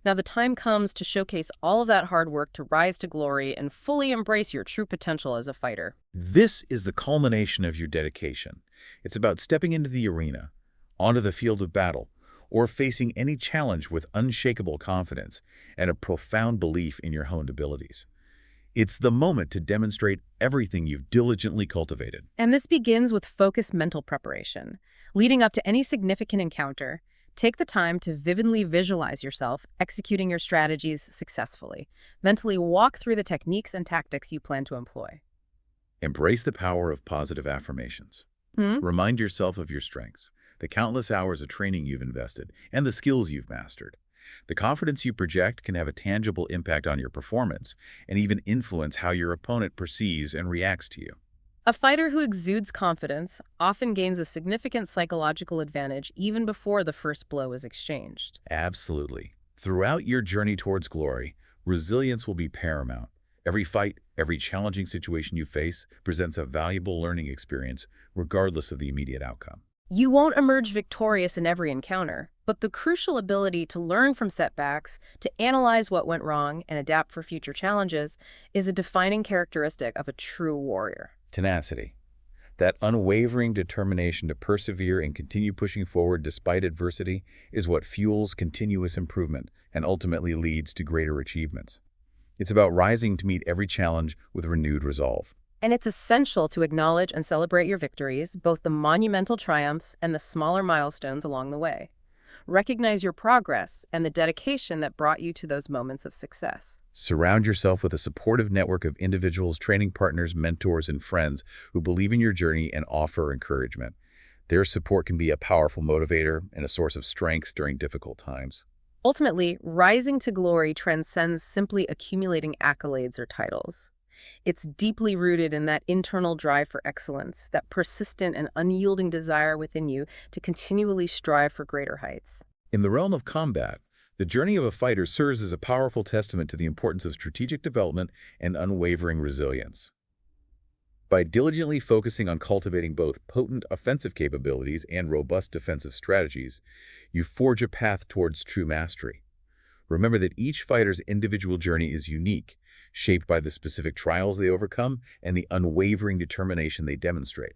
Now the time comes to showcase all of that hard work to rise to glory and fully embrace your true potential as a fighter. This is the culmination of your dedication. It's about stepping into the arena, onto the field of battle, or facing any challenge with unshakable confidence and a profound belief in your honed abilities. It's the moment to demonstrate everything you've diligently cultivated. And this begins with focused mental preparation. Leading up to any significant encounter, take the time to vividly visualize yourself executing your strategies successfully. Mentally walk through the techniques and tactics you plan to employ. Embrace the power of positive affirmations. Remind yourself of your strengths, the countless hours of training you've invested, and the skills you've mastered. The confidence you project can have a tangible impact on your performance and even influence how your opponent perceives and reacts to you. A fighter who exudes confidence often gains a significant psychological advantage even before the first blow is exchanged. Absolutely. Throughout your journey towards glory, resilience will be paramount. Every fight, every challenging situation you face presents a valuable learning experience, regardless of the immediate outcome. You won't emerge victorious in every encounter, but the crucial ability to learn from setbacks, to analyze what went wrong, and adapt for future challenges is a defining characteristic of a true warrior. Tenacity. That unwavering determination to persevere and continue pushing forward despite adversity is what fuels continuous improvement and ultimately leads to greater achievements. It's about rising to meet every challenge with renewed resolve. And it's essential to acknowledge and celebrate your victories, both the monumental triumphs and the smaller milestones along the way. Recognize your progress and the dedication that brought you to those moments of success. Surround yourself with a supportive network of individuals, training partners, mentors, and friends who believe in your journey and offer encouragement. Their support can be a powerful motivator and a source of strength during difficult times. Ultimately, rising to glory transcends simply accumulating accolades or titles. It's deeply rooted in that internal drive for excellence, that persistent and unyielding desire within you to continually strive for greater heights. In the realm of combat, the journey of a fighter serves as a powerful testament to the importance of strategic development and unwavering resilience. By diligently focusing on cultivating both potent offensive capabilities and robust defensive strategies, you forge a path towards true mastery. Remember that each fighter's individual journey is unique, shaped by the specific trials they overcome and the unwavering determination they demonstrate.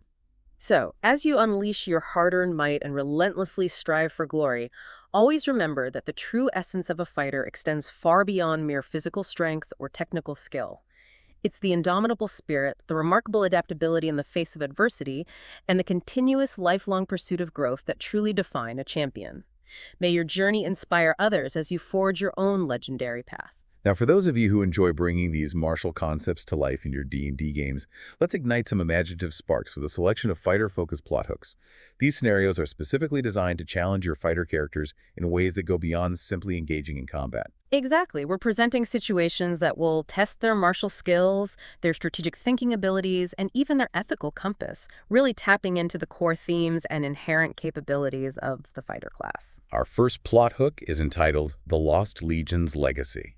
So, as you unleash your hard-earned might and relentlessly strive for glory, always remember that the true essence of a fighter extends far beyond mere physical strength or technical skill. It's the indomitable spirit, the remarkable adaptability in the face of adversity, and the continuous lifelong pursuit of growth that truly define a champion. May your journey inspire others as you forge your own legendary path. Now, for those of you who enjoy bringing these martial concepts to life in your D&D games, let's ignite some imaginative sparks with a selection of fighter-focused plot hooks. These scenarios are specifically designed to challenge your fighter characters in ways that go beyond simply engaging in combat. Exactly. We're presenting situations that will test their martial skills, their strategic thinking abilities, and even their ethical compass, really tapping into the core themes and inherent capabilities of the fighter class. Our first plot hook is entitled The Lost Legion's Legacy.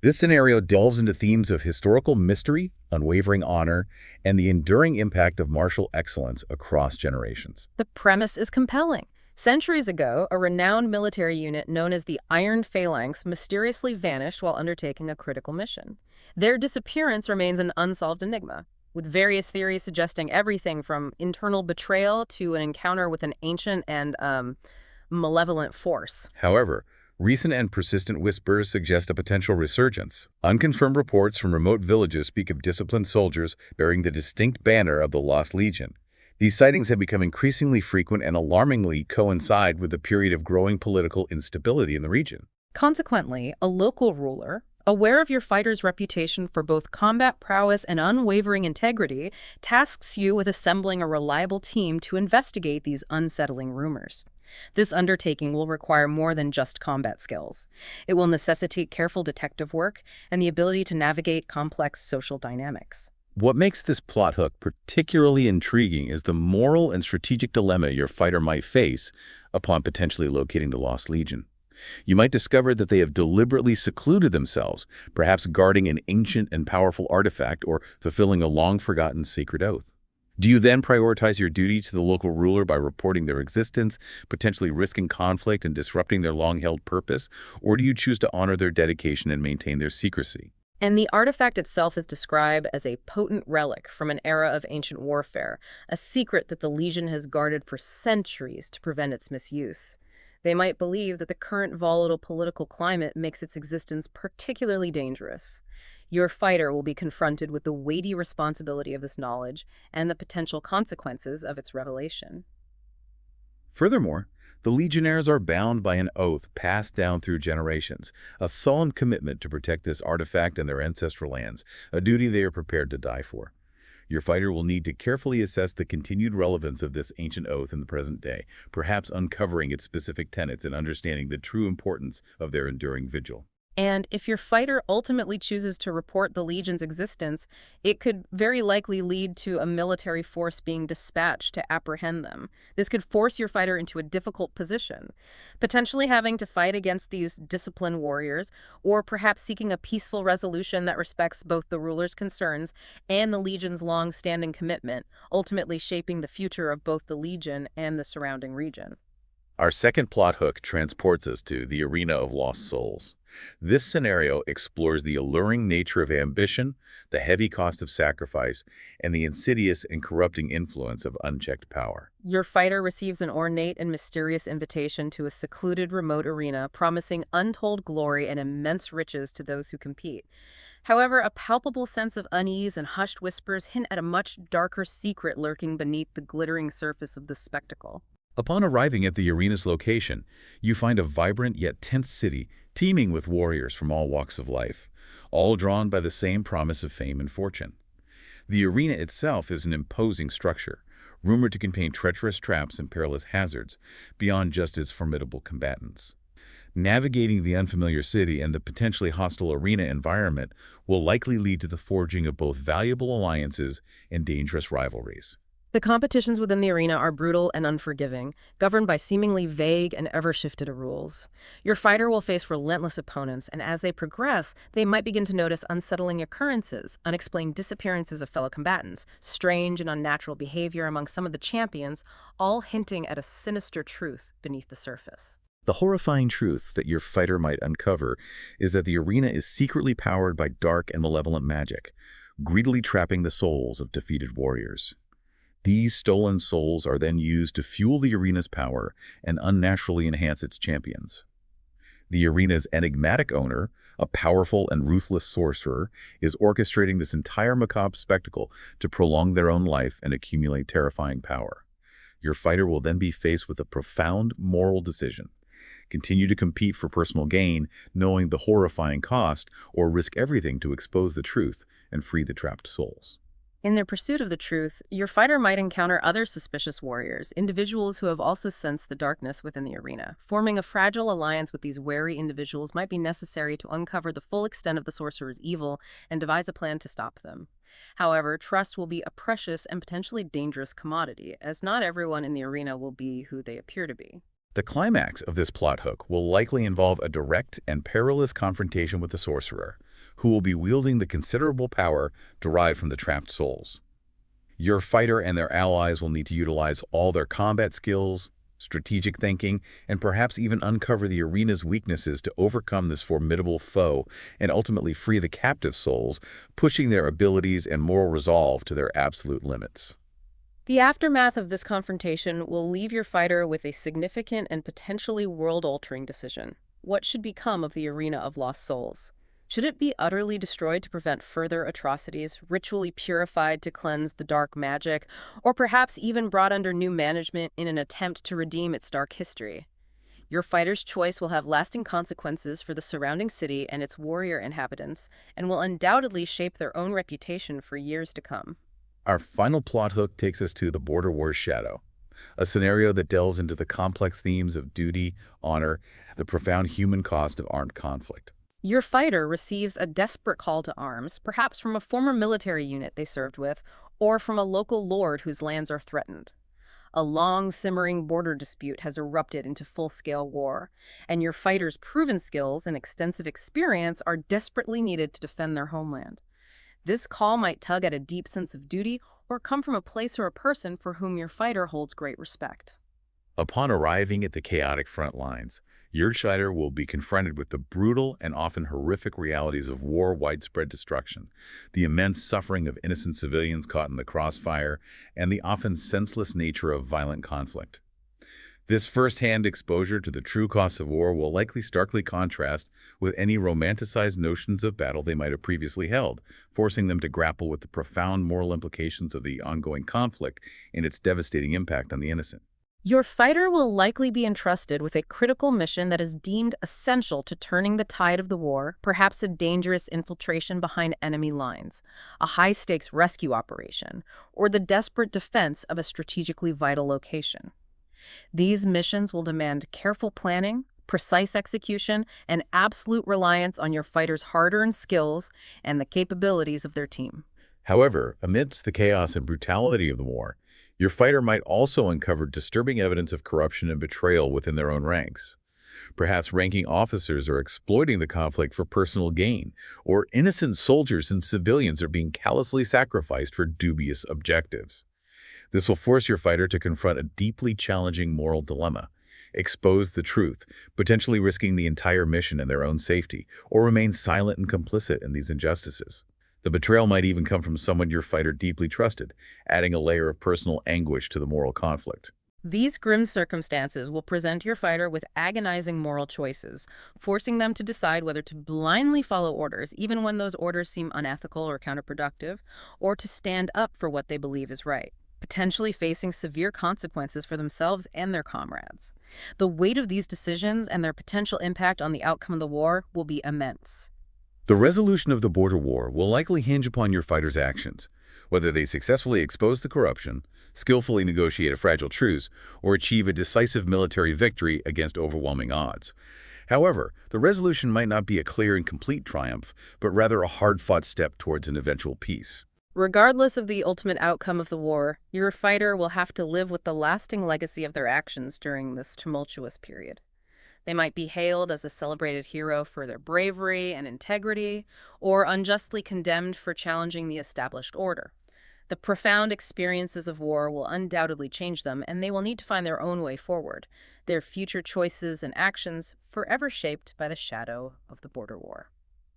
This scenario delves into themes of historical mystery, unwavering honor, and the enduring impact of martial excellence across generations. The premise is compelling. Centuries ago, a renowned military unit known as the Iron Phalanx mysteriously vanished while undertaking a critical mission. Their disappearance remains an unsolved enigma, with various theories suggesting everything from internal betrayal to an encounter with an ancient and malevolent force. However, recent and persistent whispers suggest a potential resurgence. Unconfirmed reports from remote villages speak of disciplined soldiers bearing the distinct banner of the Lost Legion. These sightings have become increasingly frequent and alarmingly coincide with a period of growing political instability in the region. Consequently, a local ruler, aware of your fighter's reputation for both combat prowess and unwavering integrity, tasks you with assembling a reliable team to investigate these unsettling rumors. This undertaking will require more than just combat skills. It will necessitate careful detective work and the ability to navigate complex social dynamics. What makes this plot hook particularly intriguing is the moral and strategic dilemma your fighter might face upon potentially locating the Lost Legion. You might discover that they have deliberately secluded themselves, perhaps guarding an ancient and powerful artifact or fulfilling a long-forgotten sacred oath. Do you then prioritize your duty to the local ruler by reporting their existence, potentially risking conflict and disrupting their long-held purpose, or do you choose to honor their dedication and maintain their secrecy? And the artifact itself is described as a potent relic from an era of ancient warfare, a secret that the Legion has guarded for centuries to prevent its misuse. They might believe that the current volatile political climate makes its existence particularly dangerous. Your fighter will be confronted with the weighty responsibility of this knowledge and the potential consequences of its revelation. Furthermore, the Legionnaires are bound by an oath passed down through generations, a solemn commitment to protect this artifact and their ancestral lands, a duty they are prepared to die for. Your fighter will need to carefully assess the continued relevance of this ancient oath in the present day, perhaps uncovering its specific tenets and understanding the true importance of their enduring vigil. And if your fighter ultimately chooses to report the Legion's existence, it could very likely lead to a military force being dispatched to apprehend them. This could force your fighter into a difficult position, potentially having to fight against these disciplined warriors, or perhaps seeking a peaceful resolution that respects both the ruler's concerns and the Legion's long-standing commitment, ultimately shaping the future of both the Legion and the surrounding region. Our second plot hook transports us to the Arena of Lost Souls. This scenario explores the alluring nature of ambition, the heavy cost of sacrifice, and the insidious and corrupting influence of unchecked power. Your fighter receives an ornate and mysterious invitation to a secluded remote arena, promising untold glory and immense riches to those who compete. However, a palpable sense of unease and hushed whispers hint at a much darker secret lurking beneath the glittering surface of the spectacle. Upon arriving at the arena's location, you find a vibrant yet tense city teeming with warriors from all walks of life, all drawn by the same promise of fame and fortune. The arena itself is an imposing structure, rumored to contain treacherous traps and perilous hazards, beyond just its formidable combatants. Navigating the unfamiliar city and the potentially hostile arena environment will likely lead to the forging of both valuable alliances and dangerous rivalries. The competitions within the arena are brutal and unforgiving, governed by seemingly vague and ever-shifted rules. Your fighter will face relentless opponents, and as they progress, they might begin to notice unsettling occurrences, unexplained disappearances of fellow combatants, strange and unnatural behavior among some of the champions, all hinting at a sinister truth beneath the surface. The horrifying truth that your fighter might uncover is that the arena is secretly powered by dark and malevolent magic, greedily trapping the souls of defeated warriors. These stolen souls are then used to fuel the arena's power and unnaturally enhance its champions. The arena's enigmatic owner, a powerful and ruthless sorcerer, is orchestrating this entire macabre spectacle to prolong their own life and accumulate terrifying power. Your fighter will then be faced with a profound moral decision: continue to compete for personal gain, knowing the horrifying cost, or risk everything to expose the truth and free the trapped souls. In their pursuit of the truth, your fighter might encounter other suspicious warriors, individuals who have also sensed the darkness within the arena. Forming a fragile alliance with these wary individuals might be necessary to uncover the full extent of the sorcerer's evil and devise a plan to stop them. However, trust will be a precious and potentially dangerous commodity, as not everyone in the arena will be who they appear to be. The climax of this plot hook will likely involve a direct and perilous confrontation with the sorcerer, who will be wielding the considerable power derived from the trapped souls. Your fighter and their allies will need to utilize all their combat skills, strategic thinking, and perhaps even uncover the arena's weaknesses to overcome this formidable foe and ultimately free the captive souls, pushing their abilities and moral resolve to their absolute limits. The aftermath of this confrontation will leave your fighter with a significant and potentially world-altering decision. What should become of the arena of lost souls? Should it be utterly destroyed to prevent further atrocities, ritually purified to cleanse the dark magic, or perhaps even brought under new management in an attempt to redeem its dark history? Your fighter's choice will have lasting consequences for the surrounding city and its warrior inhabitants, and will undoubtedly shape their own reputation for years to come. Our final plot hook takes us to the Border Wars Shadow, a scenario that delves into the complex themes of duty, honor, the profound human cost of armed conflict. Your fighter receives a desperate call to arms, perhaps from a former military unit they served with, or from a local lord whose lands are threatened. A long, simmering border dispute has erupted into full-scale war, and your fighter's proven skills and extensive experience are desperately needed to defend their homeland. This call might tug at a deep sense of duty or come from a place or a person for whom your fighter holds great respect. Upon arriving at the chaotic front lines, your fighter will be confronted with the brutal and often horrific realities of war, widespread destruction, the immense suffering of innocent civilians caught in the crossfire, and the often senseless nature of violent conflict. This first-hand exposure to the true cost of war will likely starkly contrast with any romanticized notions of battle they might have previously held, forcing them to grapple with the profound moral implications of the ongoing conflict and its devastating impact on the innocent. Your fighter will likely be entrusted with a critical mission that is deemed essential to turning the tide of the war, perhaps a dangerous infiltration behind enemy lines, a high-stakes rescue operation, or the desperate defense of a strategically vital location. These missions will demand careful planning, precise execution, and absolute reliance on your fighter's hard-earned skills and the capabilities of their team. However, amidst the chaos and brutality of the war, your fighter might also uncover disturbing evidence of corruption and betrayal within their own ranks. Perhaps ranking officers are exploiting the conflict for personal gain, or innocent soldiers and civilians are being callously sacrificed for dubious objectives. This will force your fighter to confront a deeply challenging moral dilemma, expose the truth, potentially risking the entire mission and their own safety, or remain silent and complicit in these injustices. The betrayal might even come from someone your fighter deeply trusted, adding a layer of personal anguish to the moral conflict. These grim circumstances will present your fighter with agonizing moral choices, forcing them to decide whether to blindly follow orders, even when those orders seem unethical or counterproductive, or to stand up for what they believe is right, potentially facing severe consequences for themselves and their comrades. The weight of these decisions and their potential impact on the outcome of the war will be immense. The resolution of the border war will likely hinge upon your fighter's actions, whether they successfully expose the corruption, skillfully negotiate a fragile truce, or achieve a decisive military victory against overwhelming odds. However, the resolution might not be a clear and complete triumph, but rather a hard-fought step towards an eventual peace. Regardless of the ultimate outcome of the war, your fighter will have to live with the lasting legacy of their actions during this tumultuous period. They might be hailed as a celebrated hero for their bravery and integrity, or unjustly condemned for challenging the established order. The profound experiences of war will undoubtedly change them, and they will need to find their own way forward, their future choices and actions forever shaped by the shadow of the border war.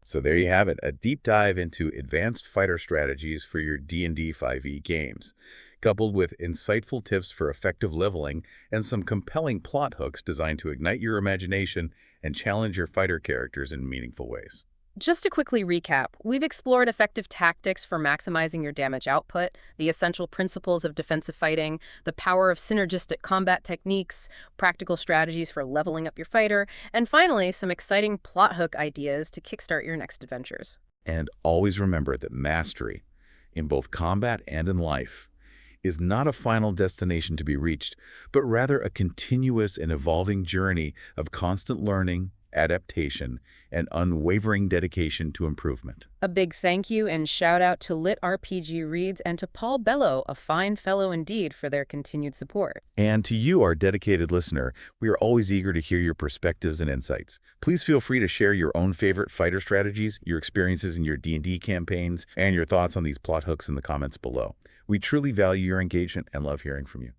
So there you have it, a deep dive into advanced fighter strategies for your D&D 5e games, coupled with insightful tips for effective leveling and some compelling plot hooks designed to ignite your imagination and challenge your fighter characters in meaningful ways. Just to quickly recap, we've explored effective tactics for maximizing your damage output, the essential principles of defensive fighting, the power of synergistic combat techniques, practical strategies for leveling up your fighter, and finally, some exciting plot hook ideas to kickstart your next adventures. And always remember that mastery, in both combat and in life, is not a final destination to be reached, but rather a continuous and evolving journey of constant learning, adaptation, and unwavering dedication to improvement. A big thank you and shout out to LitRPG Reads and to Paul Bello, a fine fellow indeed, for their continued support. And to you, our dedicated listener, we are always eager to hear your perspectives and insights. Please feel free to share your own favorite fighter strategies, your experiences in your D&D campaigns, and your thoughts on these plot hooks in the comments below. We truly value your engagement and love hearing from you.